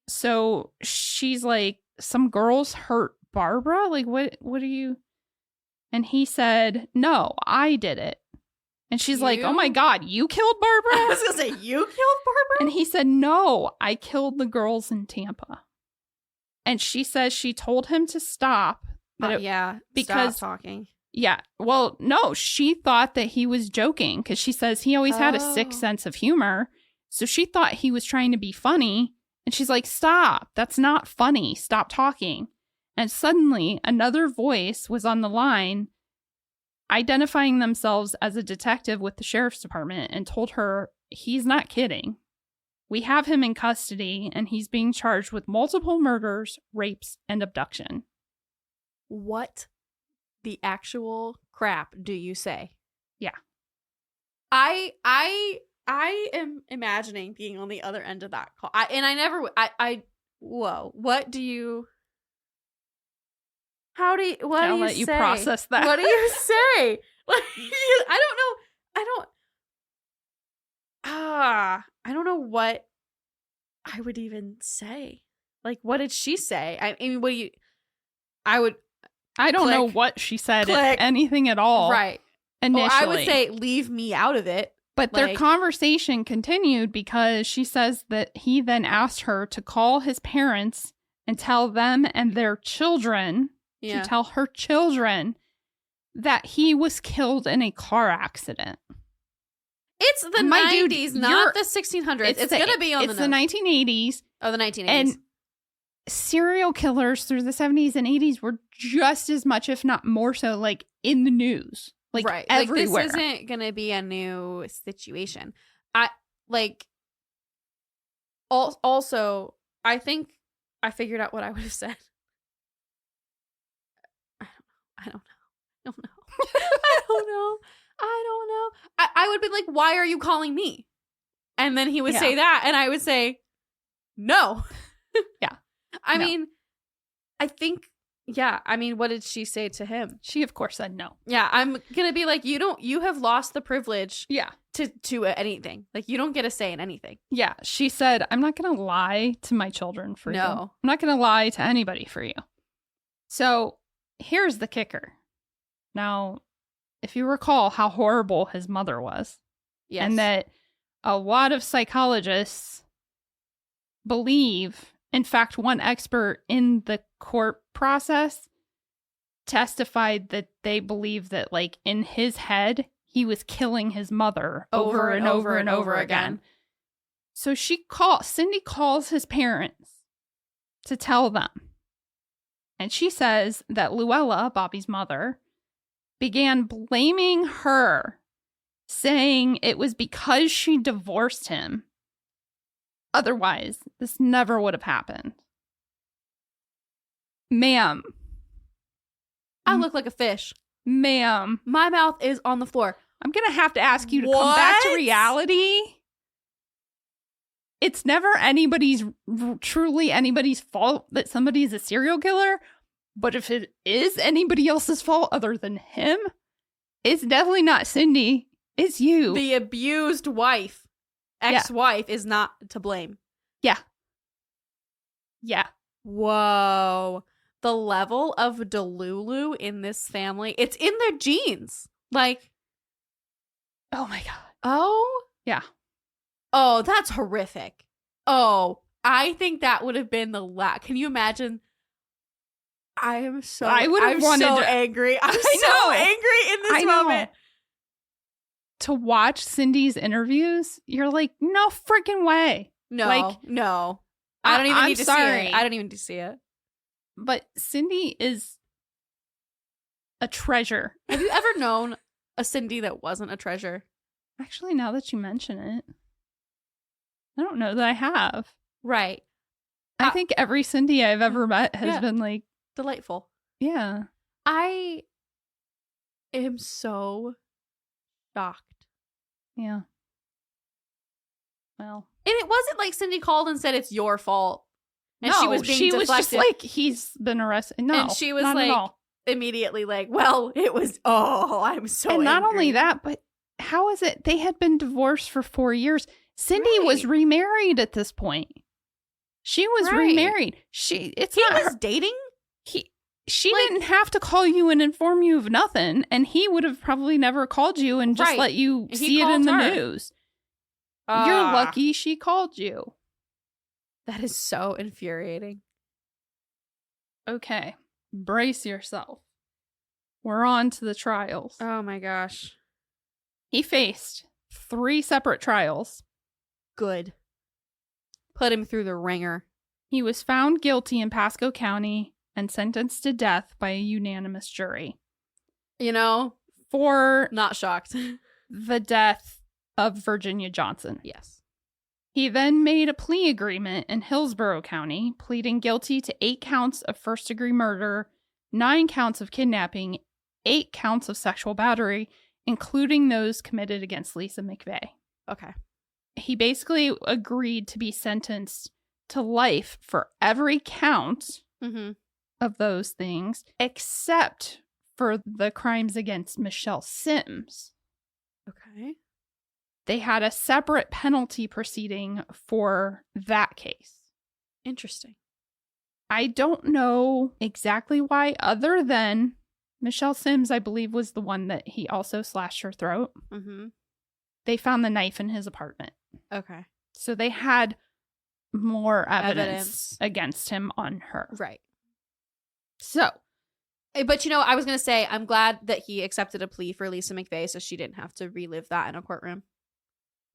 Speaker 1: So she's like, some girls hurt Barbara? Like, what are you? And he said, no, I did it. And she's like, oh my God, you killed Barbara?
Speaker 2: I was going to say, you killed Barbara?
Speaker 1: And he said, no, I killed the girls in Tampa. And she says she told him to stop.
Speaker 2: Because stop talking.
Speaker 1: Yeah. Well, no, she thought that he was joking because she says he always had a sick sense of humor. So she thought he was trying to be funny. And she's like, stop. That's not funny. Stop talking. And suddenly another voice was on the line identifying themselves as a detective with the sheriff's department and told her he's not kidding. We have him in custody and he's being charged with multiple murders, rapes, and abduction.
Speaker 2: What the actual crap do you say?
Speaker 1: Yeah.
Speaker 2: I am imagining being on the other end of that call. Whoa. What do you... What do you
Speaker 1: let you
Speaker 2: say?
Speaker 1: Process that.
Speaker 2: What do you say? Like, I don't know what I would even say. Like, what did she say? I mean, I don't
Speaker 1: know what she said, if anything at all.
Speaker 2: Right.
Speaker 1: Initially.
Speaker 2: I would say, leave me out of it.
Speaker 1: But their conversation continued because she says that he then asked her to call his parents and tell them and their children, to tell her children, that he was killed in a car accident.
Speaker 2: It's the 90s, not the 1600s. It's going to be on the nose.
Speaker 1: It's the 1980s.
Speaker 2: Oh, the 1980s.
Speaker 1: And serial killers through the 70s and 80s were just as much, if not more so, like in the news. Like everywhere.
Speaker 2: Like, this isn't going to be a new situation. Also, I think I figured out what I would have said. I don't know. I would be like, why are you calling me? And then he would say that, and I would say, no.
Speaker 1: Yeah.
Speaker 2: I mean, what did she say to him?
Speaker 1: She, of course, said no.
Speaker 2: Yeah, I'm going to be like, you have lost the privilege to anything. Like, you don't get a say in anything.
Speaker 1: Yeah, she said, I'm not going to lie to my children for you. I'm not going to lie to anybody for you. So, here's the kicker. Now, if you recall how horrible his mother was, and that a lot of psychologists believe, in fact, one expert in the court process testified that they believe that, like, in his head, he was killing his mother over and over again. So Cindy calls his parents to tell them. And she says that Luella, Bobby's mother, began blaming her, saying it was because she divorced him. Otherwise, this never would have happened. Ma'am.
Speaker 2: I look like a fish.
Speaker 1: Ma'am.
Speaker 2: My mouth is on the floor.
Speaker 1: I'm going to have to ask you to come back to reality. It's never truly anybody's fault that somebody is a serial killer. But if it is anybody else's fault other than him, it's definitely not Cindy. It's you.
Speaker 2: The abused wife, ex-wife, is not to blame.
Speaker 1: Yeah. Yeah.
Speaker 2: Whoa. The level of Delulu in this family, it's in their genes. Like,
Speaker 1: oh my God.
Speaker 2: Oh?
Speaker 1: Yeah.
Speaker 2: Oh, that's horrific. Oh, I think that would have been the last. Can you imagine? I'm so angry. I'm so angry in this moment.
Speaker 1: To watch Cindy's interviews, you're like, no freaking way.
Speaker 2: No. I don't even need to see it. I don't even need to see it.
Speaker 1: But Cindy is a treasure.
Speaker 2: Have you ever known a Cindy that wasn't a treasure?
Speaker 1: Actually, now that you mention it, I don't know that I have.
Speaker 2: Right.
Speaker 1: I think every Cindy I've ever met has been like
Speaker 2: delightful.
Speaker 1: Yeah.
Speaker 2: I am so shocked.
Speaker 1: Yeah. Well.
Speaker 2: And it wasn't like Cindy called and said it's your fault. And she was being deflected.
Speaker 1: Was just like, he's been arrested. No,
Speaker 2: and she was like, immediately like, well, it was, I'm so angry.
Speaker 1: And not only that, but how is it they had been divorced for 4 years? Cindy was remarried at this point. She was remarried. He
Speaker 2: was dating?
Speaker 1: She didn't have to call you and inform you of nothing, and he would have probably never called you and just let you see it in the news. You're lucky she called you.
Speaker 2: That is so infuriating.
Speaker 1: Okay, brace yourself. We're on to the trials.
Speaker 2: Oh my gosh.
Speaker 1: He faced 3 separate trials.
Speaker 2: Good. Put him through the ringer.
Speaker 1: He was found guilty in Pasco County and sentenced to death by a unanimous jury.
Speaker 2: You know,
Speaker 1: for
Speaker 2: not shocked.
Speaker 1: The death of Virginia Johnson.
Speaker 2: Yes.
Speaker 1: He then made a plea agreement in Hillsborough County, pleading guilty to 8 counts of first-degree murder, 9 counts of kidnapping, 8 counts of sexual battery, including those committed against Lisa McVey.
Speaker 2: Okay.
Speaker 1: He basically agreed to be sentenced to life for every count of those things, except for the crimes against Michelle Sims.
Speaker 2: Okay.
Speaker 1: They had a separate penalty proceeding for that case.
Speaker 2: Interesting.
Speaker 1: I don't know exactly why, other than Michelle Sims, I believe, was the one that he also slashed her throat.
Speaker 2: Mm-hmm.
Speaker 1: They found the knife in his apartment.
Speaker 2: Okay.
Speaker 1: So they had more evidence against him on her.
Speaker 2: Right.
Speaker 1: So.
Speaker 2: But, I was going to say, I'm glad that he accepted a plea for Lisa McVey so she didn't have to relive that in a courtroom.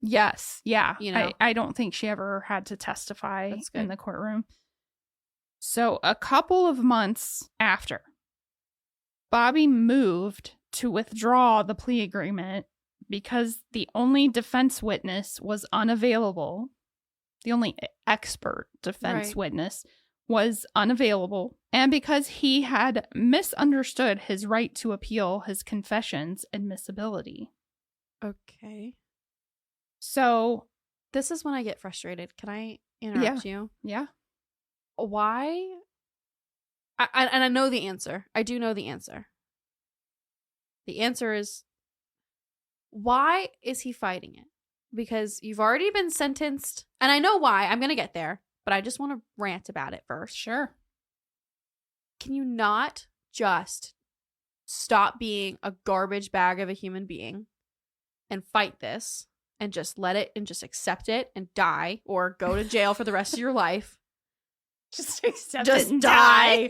Speaker 1: Yes. Yeah. I don't think she ever had to testify in the courtroom. So a couple of months after, Bobby moved to withdraw the plea agreement because the only defense witness was unavailable. The only expert defense witness was unavailable. And because he had misunderstood his right to appeal his confession's admissibility.
Speaker 2: Okay.
Speaker 1: So.
Speaker 2: This is when I get frustrated. Can I interrupt you?
Speaker 1: Yeah.
Speaker 2: Why? And I know the answer. I do know the answer. The answer is, why is he fighting it? Because you've already been sentenced. And I know why. I'm going to get there. But I just want to rant about it first.
Speaker 1: Sure.
Speaker 2: Can you not just stop being a garbage bag of a human being and fight this and just let it and just accept it and die or go to jail for the rest of your life?
Speaker 1: Just accept
Speaker 2: it
Speaker 1: and
Speaker 2: die.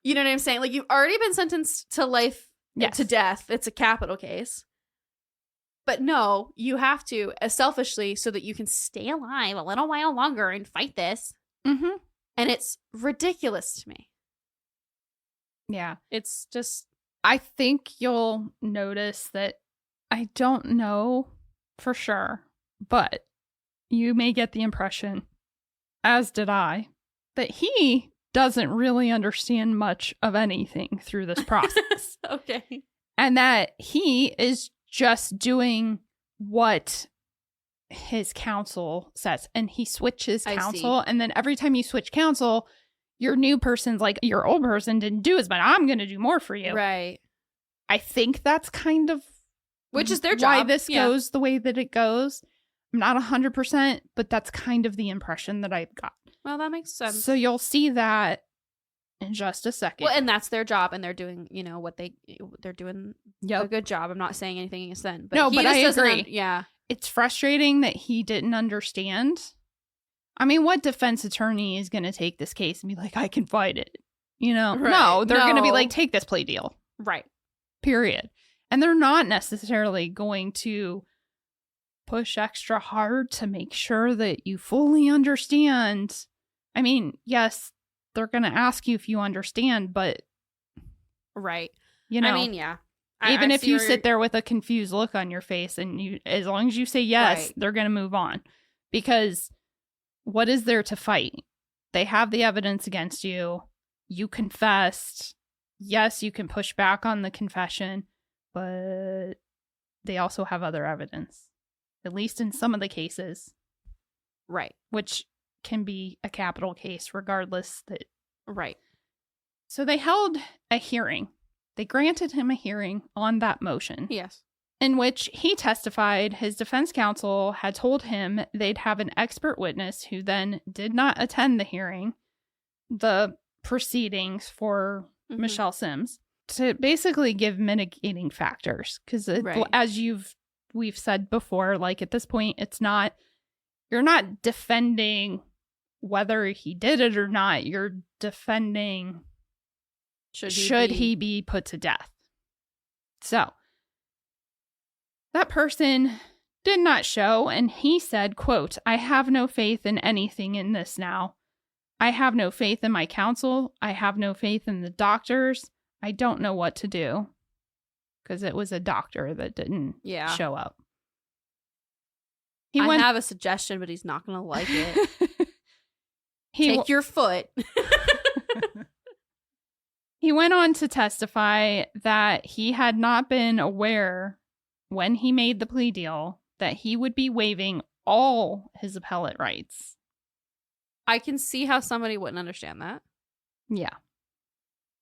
Speaker 2: You know what I'm saying? Like, you've already been sentenced to life, to death. It's a capital case. But no, you have to, selfishly, so that you can stay alive a little while longer and fight this.
Speaker 1: Mm-hmm.
Speaker 2: And it's ridiculous to me.
Speaker 1: Yeah.
Speaker 2: It's just...
Speaker 1: I think you'll notice that I don't know for sure, but you may get the impression, as did I, that he doesn't really understand much of anything through this process.
Speaker 2: Okay.
Speaker 1: And that he is just doing what his counsel says. And he switches counsel. And then every time you switch counsel, your new person's like, your old person didn't do as much. I'm going to do more for you.
Speaker 2: Right.
Speaker 1: I think that's kind of
Speaker 2: which is their job.
Speaker 1: Why this goes the way that it goes. I'm not 100%, but that's kind of the impression that I've got.
Speaker 2: Well, that makes sense.
Speaker 1: So you'll see that in just a second.
Speaker 2: Well, and that's their job, and they're doing, what they're doing
Speaker 1: a
Speaker 2: good job. I'm not saying anything against them. But
Speaker 1: no, but I agree.
Speaker 2: Yeah.
Speaker 1: It's frustrating that he didn't understand. I mean, what defense attorney is going to take this case and be like, I can fight it? Right. No, they're going to be like, take this plea deal.
Speaker 2: Right.
Speaker 1: Period. And they're not necessarily going to push extra hard to make sure that you fully understand. I mean, yes, they're going to ask you if you understand, but...
Speaker 2: Right.
Speaker 1: I mean,
Speaker 2: yeah.
Speaker 1: Even if you sit there with a confused look on your face and as long as you say yes, they're going to move on. Because what is there to fight? They have the evidence against you. You confessed. Yes, you can push back on the confession, but they also have other evidence, at least in some of the cases.
Speaker 2: Right.
Speaker 1: Which can be a capital case regardless.
Speaker 2: Right.
Speaker 1: So they held a hearing. They granted him a hearing on that motion.
Speaker 2: Yes.
Speaker 1: In which he testified his defense counsel had told him they'd have an expert witness who then did not attend the hearing, the proceedings for Michelle Sims, to basically give mitigating factors. Because as we've said before, like at this point, you're not defending whether he did it or not. You're defending should he be put to death. So that person did not show, and he said, quote, I have no faith in anything in this now. I have no faith in my counsel. I have no faith in the doctors. I don't know what to do. Because it was a doctor that didn't show up.
Speaker 2: I have a suggestion, but he's not going to like it. Take your foot.
Speaker 1: He went on to testify that he had not been aware when he made the plea deal that he would be waiving all his appellate rights.
Speaker 2: I can see how somebody wouldn't understand that.
Speaker 1: Yeah.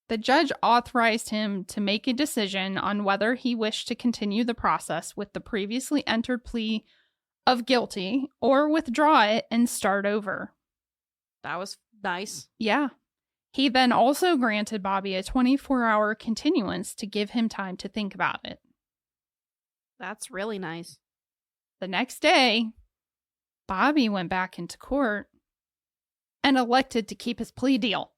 Speaker 1: The judge authorized him to make a decision on whether he wished to continue the process with the previously entered plea of guilty or withdraw it and start over.
Speaker 2: That was nice.
Speaker 1: Yeah. He then also granted Bobby a 24-hour continuance to give him time to think about it.
Speaker 2: That's really nice.
Speaker 1: The next day, Bobby went back into court and elected to keep his plea deal.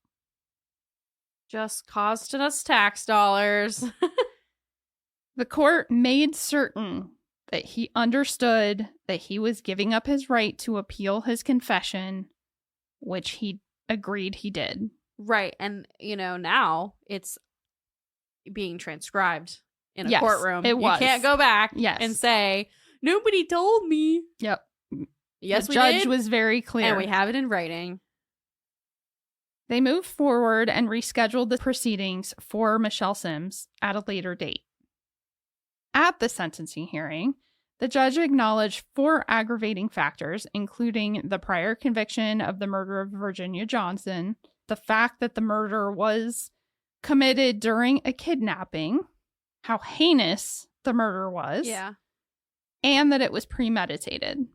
Speaker 2: Just costing us tax dollars.
Speaker 1: The court made certain that he understood that he was giving up his right to appeal his confession, which he agreed he did.
Speaker 2: Right. And, now it's being transcribed in a courtroom.
Speaker 1: It was.
Speaker 2: You can't go back and say, nobody told me.
Speaker 1: Yep.
Speaker 2: Yes,
Speaker 1: the judge was very clear.
Speaker 2: And we have it in writing.
Speaker 1: They moved forward and rescheduled the proceedings for Michelle Sims at a later date. At the sentencing hearing, the judge acknowledged 4 aggravating factors, including the prior conviction of the murder of Virginia Johnson, the fact that the murder was committed during a kidnapping, how heinous the murder was, and that it was premeditated.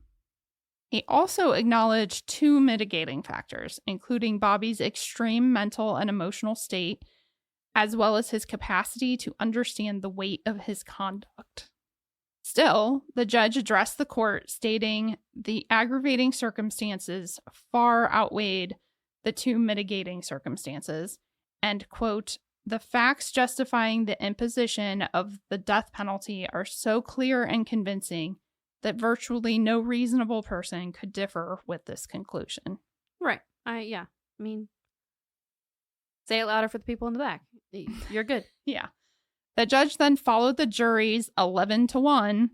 Speaker 1: He also acknowledged 2 mitigating factors, including Bobby's extreme mental and emotional state, as well as his capacity to understand the weight of his conduct. Still, the judge addressed the court, stating the aggravating circumstances far outweighed the 2 mitigating circumstances, and, quote, the facts justifying the imposition of the death penalty are so clear and convincing that virtually no reasonable person could differ with this conclusion.
Speaker 2: Right. I mean, say it louder for the people in the back. You're good.
Speaker 1: Yeah. The judge then followed the jury's 11-1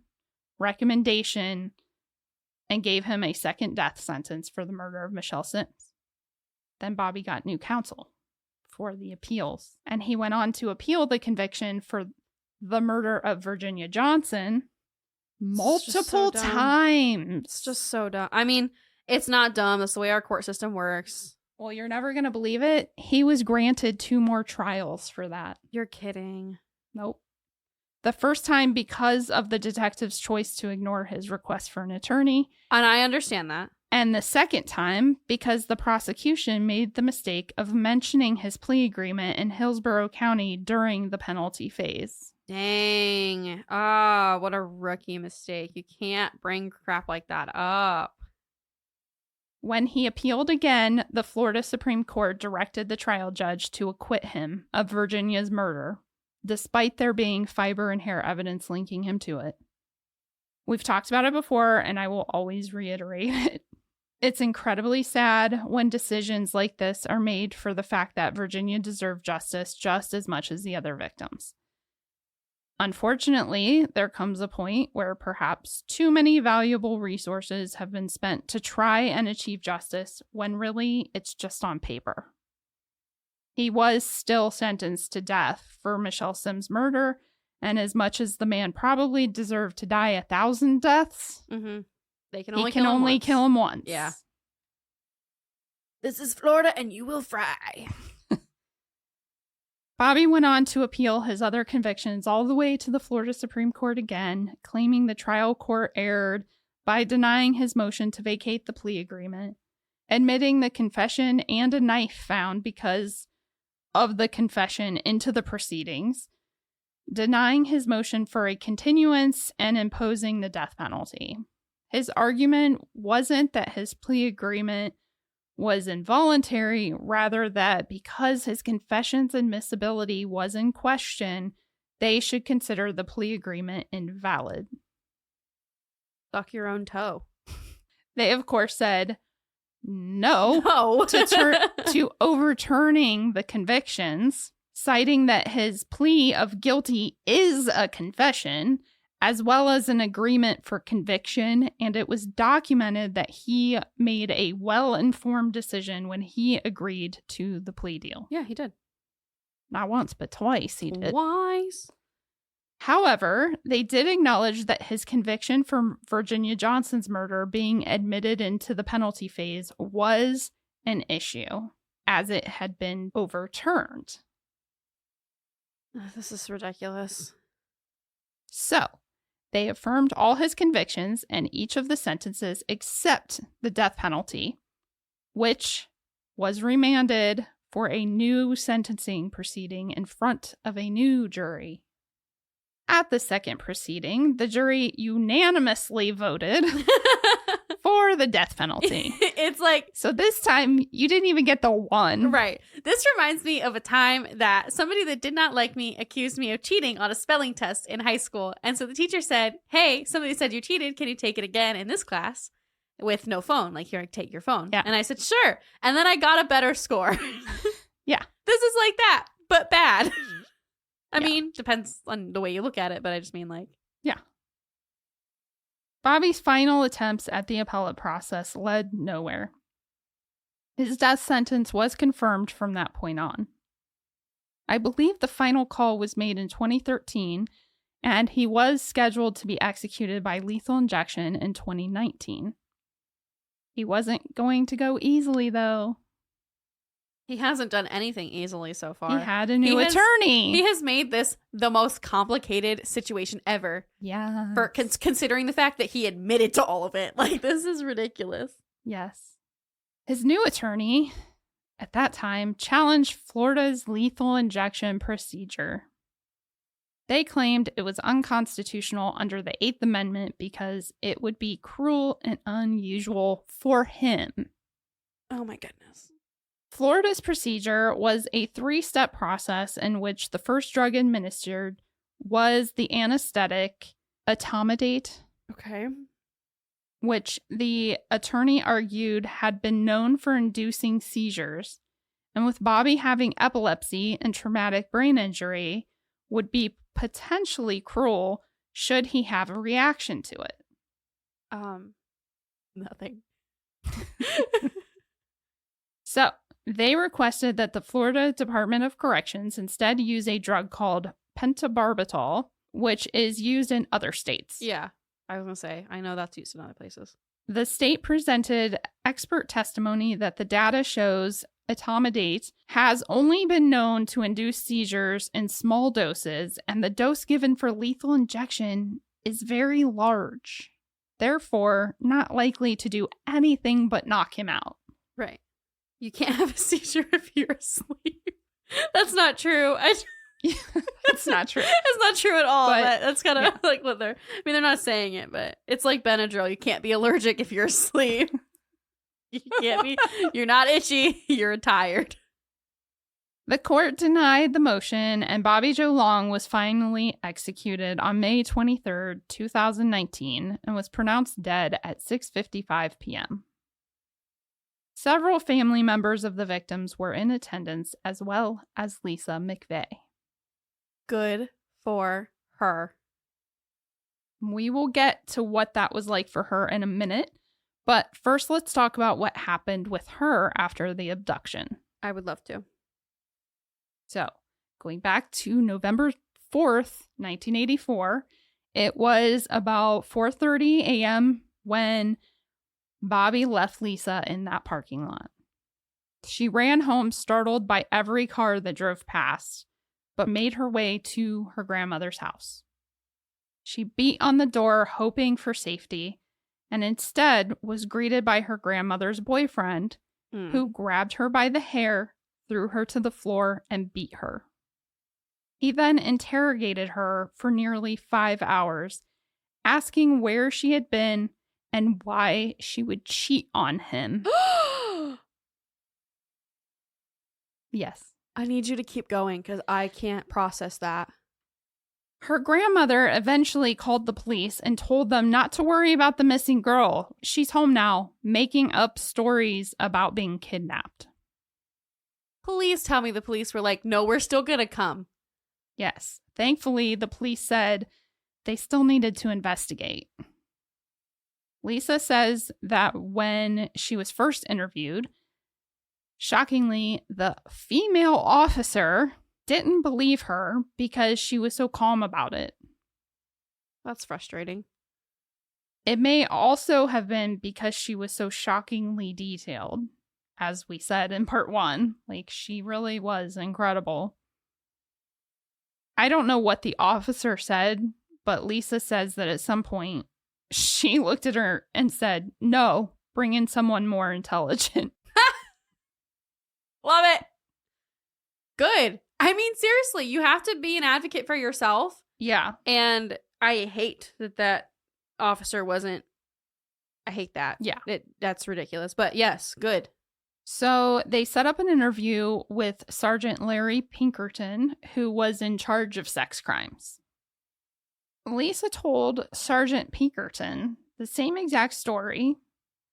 Speaker 1: recommendation and gave him a second death sentence for the murder of Michelle Sims. Then Bobby got new counsel for the appeals, and he went on to appeal the conviction for the murder of Virginia Johnson multiple times.
Speaker 2: It's just so dumb. I mean, it's not dumb. That's the way our court system works.
Speaker 1: Well, you're never going to believe it. He was granted 2 more trials for that.
Speaker 2: You're kidding.
Speaker 1: Nope. The first time because of the detective's choice to ignore his request for an attorney.
Speaker 2: And I understand that.
Speaker 1: And the second time because the prosecution made the mistake of mentioning his plea agreement in Hillsborough County during the penalty phase.
Speaker 2: Dang. Ah, what a rookie mistake. You can't bring crap like that up.
Speaker 1: When he appealed again, the Florida Supreme Court directed the trial judge to acquit him of Virginia's murder, despite there being fiber and hair evidence linking him to it. We've talked about it before, and I will always reiterate it. It's incredibly sad when decisions like this are made for the fact that Virginia deserved justice just as much as the other victims. Unfortunately, there comes a point where perhaps too many valuable resources have been spent to try and achieve justice when really it's just on paper. He was still sentenced to death for Michelle Sims' murder, and as much as the man probably deserved to die 1,000 deaths,
Speaker 2: they can
Speaker 1: only kill him once.
Speaker 2: Yeah. This is Florida, and you will fry.
Speaker 1: Bobby went on to appeal his other convictions all the way to the Florida Supreme Court again, claiming the trial court erred by denying his motion to vacate the plea agreement, admitting the confession and a knife found because of the confession into the proceedings, denying his motion for a continuance, and imposing the death penalty. His argument wasn't that his plea agreement was involuntary, rather that because his confession's admissibility was in question, they should consider the plea agreement invalid.
Speaker 2: Suck your own toe.
Speaker 1: They, of course, said no. to overturning the convictions, citing that his plea of guilty is a confession, as well as an agreement for conviction, and it was documented that he made a well-informed decision when he agreed to the plea deal.
Speaker 2: Yeah, he did.
Speaker 1: Not once, but twice he did.
Speaker 2: Twice.
Speaker 1: However, they did acknowledge that his conviction for Virginia Johnson's murder being admitted into the penalty phase was an issue, as it had been overturned.
Speaker 2: This is ridiculous.
Speaker 1: So, they affirmed all his convictions and each of the sentences except the death penalty, which was remanded for a new sentencing proceeding in front of a new jury. At the second proceeding, the jury unanimously voted for the death penalty.
Speaker 2: It's like...
Speaker 1: So this time, you didn't even get the one.
Speaker 2: Right. This reminds me of a time that somebody that did not like me accused me of cheating on a spelling test in high school. And so the teacher said, hey, somebody said you cheated. Can you take it again in this class? With no phone. Like, here, take your phone.
Speaker 1: Yeah.
Speaker 2: And I said, sure. And then I got a better score.
Speaker 1: Yeah.
Speaker 2: This is like that, but bad. I mean, depends on the way you look at it, but I just mean like...
Speaker 1: Yeah. Bobby's final attempts at the appellate process led nowhere. His death sentence was confirmed from that point on. I believe the final call was made in 2013, and he was scheduled to be executed by lethal injection in 2019. He wasn't going to go easily, though.
Speaker 2: He hasn't done anything easily so far.
Speaker 1: He had a new attorney.
Speaker 2: He has made this the most complicated situation ever.
Speaker 1: Yeah.
Speaker 2: For considering the fact that he admitted to all of it. Like, this is ridiculous.
Speaker 1: Yes. His new attorney, at that time, challenged Florida's lethal injection procedure. They claimed it was unconstitutional under the 8th Amendment because it would be cruel and unusual for him.
Speaker 2: Oh my goodness.
Speaker 1: Florida's procedure was a 3-step process in which the first drug administered was the anesthetic etomidate.
Speaker 2: Okay.
Speaker 1: Which the attorney argued had been known for inducing seizures, And with Bobby having epilepsy and traumatic brain injury, would be potentially cruel should he have a reaction to it.
Speaker 2: Nothing.
Speaker 1: So they requested that the Florida Department of Corrections instead use a drug called pentobarbital, which is used in other states.
Speaker 2: Yeah, I was going to say, I know that's used in other places.
Speaker 1: The state presented expert testimony that the data shows etomidate has only been known to induce seizures in small doses, and the dose given for lethal injection is very large. Therefore, not likely to do anything but knock him out.
Speaker 2: Right. You can't have a seizure if you're asleep. That's not true.
Speaker 1: It's not true.
Speaker 2: It's not true at all. But that's kind of like what they're... I mean, they're not saying it, but it's like Benadryl. You can't be allergic if you're asleep. You can't be... You're not itchy. You're tired.
Speaker 1: The court denied the motion, and Bobby Joe Long was finally executed on May 23rd, 2019, and was pronounced dead at 6:55 p.m. Several family members of the victims were in attendance, as well as Lisa McVey.
Speaker 2: Good for her.
Speaker 1: We will get to what that was like for her in a minute, but first let's talk about what happened with her after the abduction.
Speaker 2: I would love to.
Speaker 1: So, going back to November 4th, 1984, it was about 4:30 a.m. when Bobby left Lisa in that parking lot. She ran home startled by every car that drove past, but made her way to her grandmother's house. She beat on the door hoping for safety, and instead was greeted by her grandmother's boyfriend, who grabbed her by the hair, threw her to the floor, and beat her. He then interrogated her for nearly 5 hours, asking where she had been and why she would cheat on him. Yes.
Speaker 2: I need you to keep going because I can't process that.
Speaker 1: Her grandmother eventually called the police and told them not to worry about the missing girl. She's home now, making up stories about being kidnapped.
Speaker 2: Please tell me the police were like, no, we're still gonna come.
Speaker 1: Yes. Thankfully, the police said they still needed to investigate. Lisa says that when she was first interviewed, shockingly, the female officer didn't believe her because she was so calm about it.
Speaker 2: That's frustrating.
Speaker 1: It may also have been because she was so shockingly detailed, as we said in part 1. Like, she really was incredible. I don't know what the officer said, but Lisa says that at some point, she looked at her and said, "No, bring in someone more intelligent."
Speaker 2: Love it. Good. I mean, seriously, you have to be an advocate for yourself.
Speaker 1: Yeah.
Speaker 2: And I hate that officer wasn't. I hate that.
Speaker 1: Yeah.
Speaker 2: That's ridiculous. But yes, good.
Speaker 1: So they set up an interview with Sergeant Larry Pinkerton, who was in charge of sex crimes. Lisa told Sergeant Pinkerton the same exact story,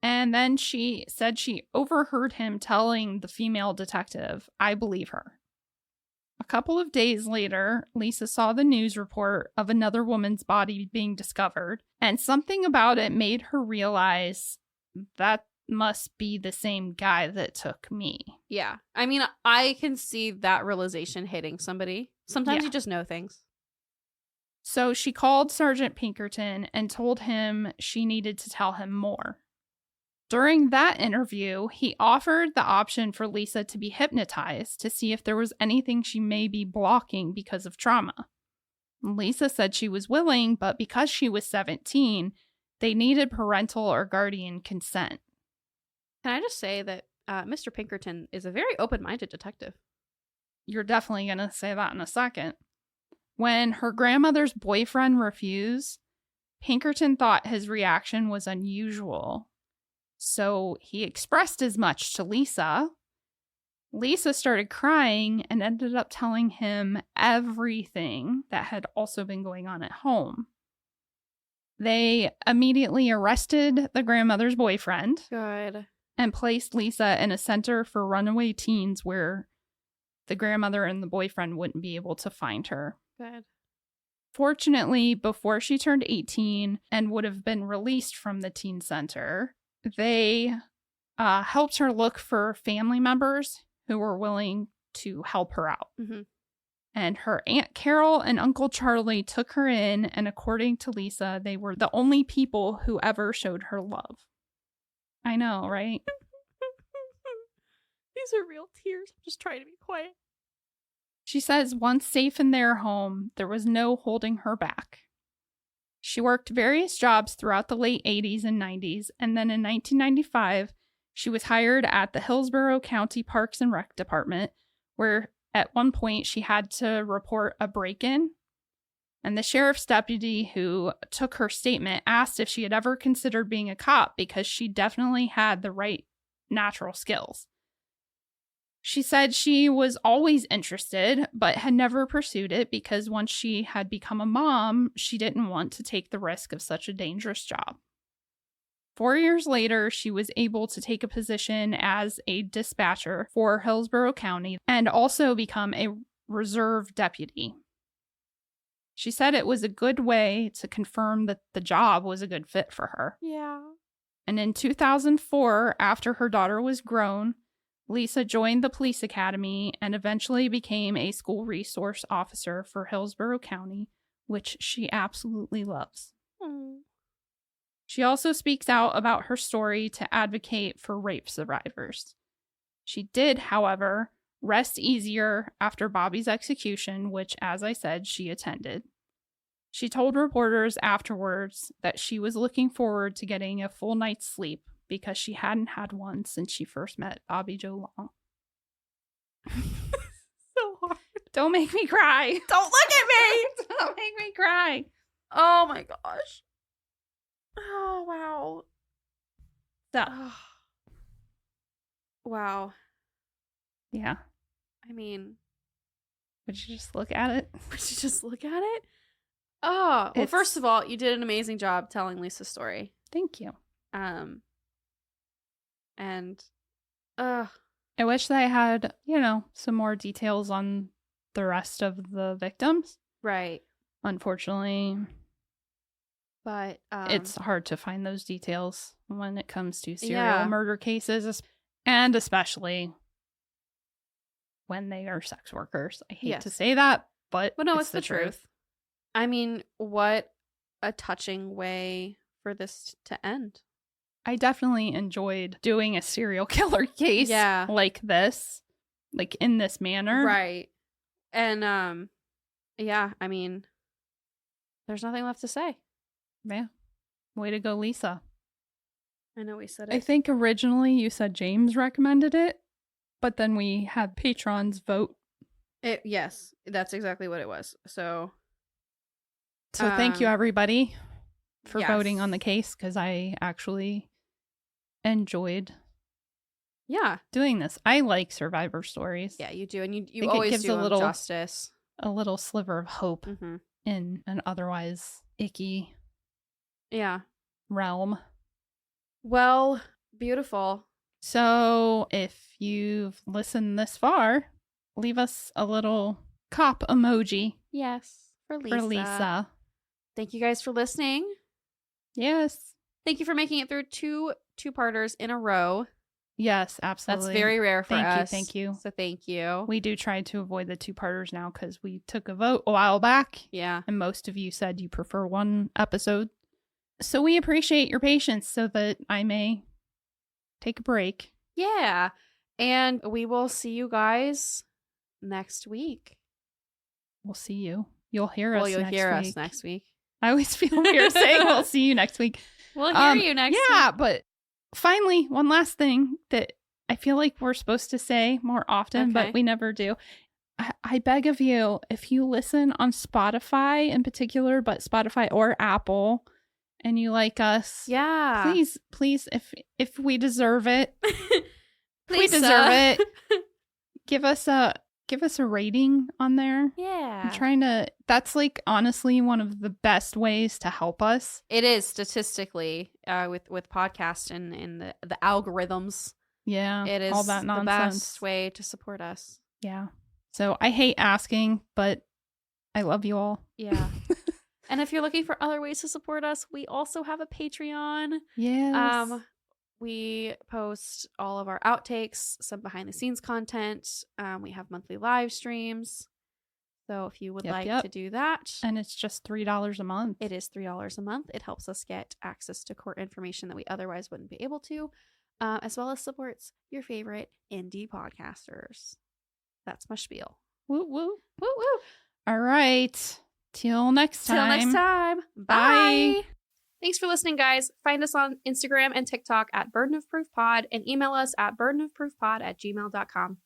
Speaker 1: and then she said she overheard him telling the female detective, "I believe her." A couple of days later, Lisa saw the news report of another woman's body being discovered, and something about it made her realize that must be the same guy that took me.
Speaker 2: Yeah. I mean, I can see that realization hitting somebody. Sometimes you just know things.
Speaker 1: So she called Sergeant Pinkerton and told him she needed to tell him more. During that interview, he offered the option for Lisa to be hypnotized to see if there was anything she may be blocking because of trauma. Lisa said she was willing, but because she was 17, they needed parental or guardian consent.
Speaker 2: Can I just say that Mr. Pinkerton is a very open-minded detective?
Speaker 1: You're definitely going to say that in a second. When her grandmother's boyfriend refused, Pinkerton thought his reaction was unusual. So he expressed as much to Lisa. Lisa started crying and ended up telling him everything that had also been going on at home. They immediately arrested the grandmother's boyfriend.
Speaker 2: Good.
Speaker 1: and placed Lisa in a center for runaway teens where the grandmother and the boyfriend wouldn't be able to find her.
Speaker 2: Good.
Speaker 1: Fortunately, before she turned 18 and would have been released from the teen center, they helped her look for family members who were willing to help her out.
Speaker 2: Mm-hmm.
Speaker 1: And her Aunt Carol and Uncle Charlie took her in, and according to Lisa, they were the only people who ever showed her love. I know, right?
Speaker 2: These are real tears. I'm just trying to be quiet.
Speaker 1: She says once safe in their home, there was no holding her back. She worked various jobs throughout the late 80s and 90s, and then in 1995, she was hired at the Hillsborough County Parks and Rec Department, where at one point she had to report a break-in. And the sheriff's deputy who took her statement asked if she had ever considered being a cop because she definitely had the right natural skills. She said she was always interested, but had never pursued it because once she had become a mom, she didn't want to take the risk of such a dangerous job. 4 years later, she was able to take a position as a dispatcher for Hillsborough County and also become a reserve deputy. She said it was a good way to confirm that the job was a good fit for her.
Speaker 2: Yeah.
Speaker 1: And in 2004, after her daughter was grown, Lisa joined the police academy and eventually became a school resource officer for Hillsborough County, which she absolutely loves.
Speaker 2: Mm.
Speaker 1: She also speaks out about her story to advocate for rape survivors. She did, however, rest easier after Bobby's execution, which, as I said, she attended. She told reporters afterwards that she was looking forward to getting a full night's sleep because she hadn't had one since she first met Bobby Joe Long.
Speaker 2: So hard.
Speaker 1: Don't make me cry.
Speaker 2: Don't look at me.
Speaker 1: Don't make me cry.
Speaker 2: Oh my gosh. Oh, wow.
Speaker 1: So,
Speaker 2: wow.
Speaker 1: yeah.
Speaker 2: I mean,
Speaker 1: Would you just look at it?
Speaker 2: would you just look at it? Oh, well, first of all, you did an amazing job telling Lisa's story.
Speaker 1: Thank you.
Speaker 2: And
Speaker 1: I wish that I had, some more details on the rest of the victims.
Speaker 2: right.
Speaker 1: Unfortunately,
Speaker 2: But
Speaker 1: it's hard to find those details when it comes to serial
Speaker 2: Yeah.
Speaker 1: murder cases, and especially when they are sex workers. I hate to
Speaker 2: Yes.
Speaker 1: say that, but
Speaker 2: no, it's the truth. I mean, what a touching way for this to end.
Speaker 1: I definitely enjoyed doing a serial killer case
Speaker 2: Yeah.
Speaker 1: like this, like in this manner.
Speaker 2: Right. And yeah, I mean, there's nothing left to say.
Speaker 1: Yeah. Way to go, Lisa.
Speaker 2: I know we said it.
Speaker 1: I think originally you said James recommended it, but then we had patrons vote.
Speaker 2: Yes, that's exactly what it was. So
Speaker 1: Thank you, everybody, for
Speaker 2: yes.
Speaker 1: voting on the case, because I actually enjoyed doing this. I like survivor stories.
Speaker 2: Yeah, you do. And you
Speaker 1: think it
Speaker 2: always
Speaker 1: gives
Speaker 2: do
Speaker 1: a
Speaker 2: them
Speaker 1: little-
Speaker 2: justice.
Speaker 1: A little sliver of hope
Speaker 2: Mm-hmm.
Speaker 1: in an otherwise icky
Speaker 2: Yeah.
Speaker 1: realm.
Speaker 2: Well, beautiful.
Speaker 1: So if you've listened this far, leave us a little cop emoji
Speaker 2: Yes. For Lisa.
Speaker 1: for Lisa.
Speaker 2: Thank you guys for listening.
Speaker 1: Yes.
Speaker 2: Thank you for making it through two-parters in a row.
Speaker 1: Yes, absolutely.
Speaker 2: That's very rare for us.
Speaker 1: Thank you.
Speaker 2: So thank you.
Speaker 1: We do try to avoid the two-parters now because we took a vote a while back.
Speaker 2: Yeah.
Speaker 1: And most of you said you prefer one episode. So we appreciate your patience so that I may take a break.
Speaker 2: Yeah. And we will see you guys next week.
Speaker 1: We'll see you. You'll hear us
Speaker 2: You'll
Speaker 1: next
Speaker 2: hear
Speaker 1: week.
Speaker 2: us next week.
Speaker 1: I always feel weird saying we'll see you next week.
Speaker 2: We'll hear you next week.
Speaker 1: Yeah, but finally, one last thing that I feel like we're supposed to say more often,
Speaker 2: Okay.
Speaker 1: but we never do. I beg of you, if you listen on Spotify in particular, but Spotify or Apple, and you like us,
Speaker 2: Yeah.
Speaker 1: please, if we deserve it,
Speaker 2: Please,
Speaker 1: we deserve it. Give us a give us a rating on there.
Speaker 2: Yeah.
Speaker 1: I'm trying to, that's like honestly one of the best ways to help us.
Speaker 2: It is statistically with podcasts and the algorithms.
Speaker 1: Yeah.
Speaker 2: It is
Speaker 1: all that
Speaker 2: the
Speaker 1: nonsense.
Speaker 2: best way to support us.
Speaker 1: Yeah. So I hate asking, but I love you all.
Speaker 2: Yeah. And if you're looking for other ways to support us, we also have a Patreon.
Speaker 1: Yes.
Speaker 2: We post all of our outtakes, some behind the scenes content. We have monthly live streams. So if you would like to do that.
Speaker 1: And it's just $3 a month.
Speaker 2: It is $3 a month. It helps us get access to court information that we otherwise wouldn't be able to, as well as supports your favorite indie podcasters. That's my spiel.
Speaker 1: Woo woo.
Speaker 2: Woo woo.
Speaker 1: All right. Till next time.
Speaker 2: Till next time. Bye. Thanks for listening, guys. Find us on Instagram and TikTok at Burden of Proof Pod and email us at burdenofproofpod@gmail.com.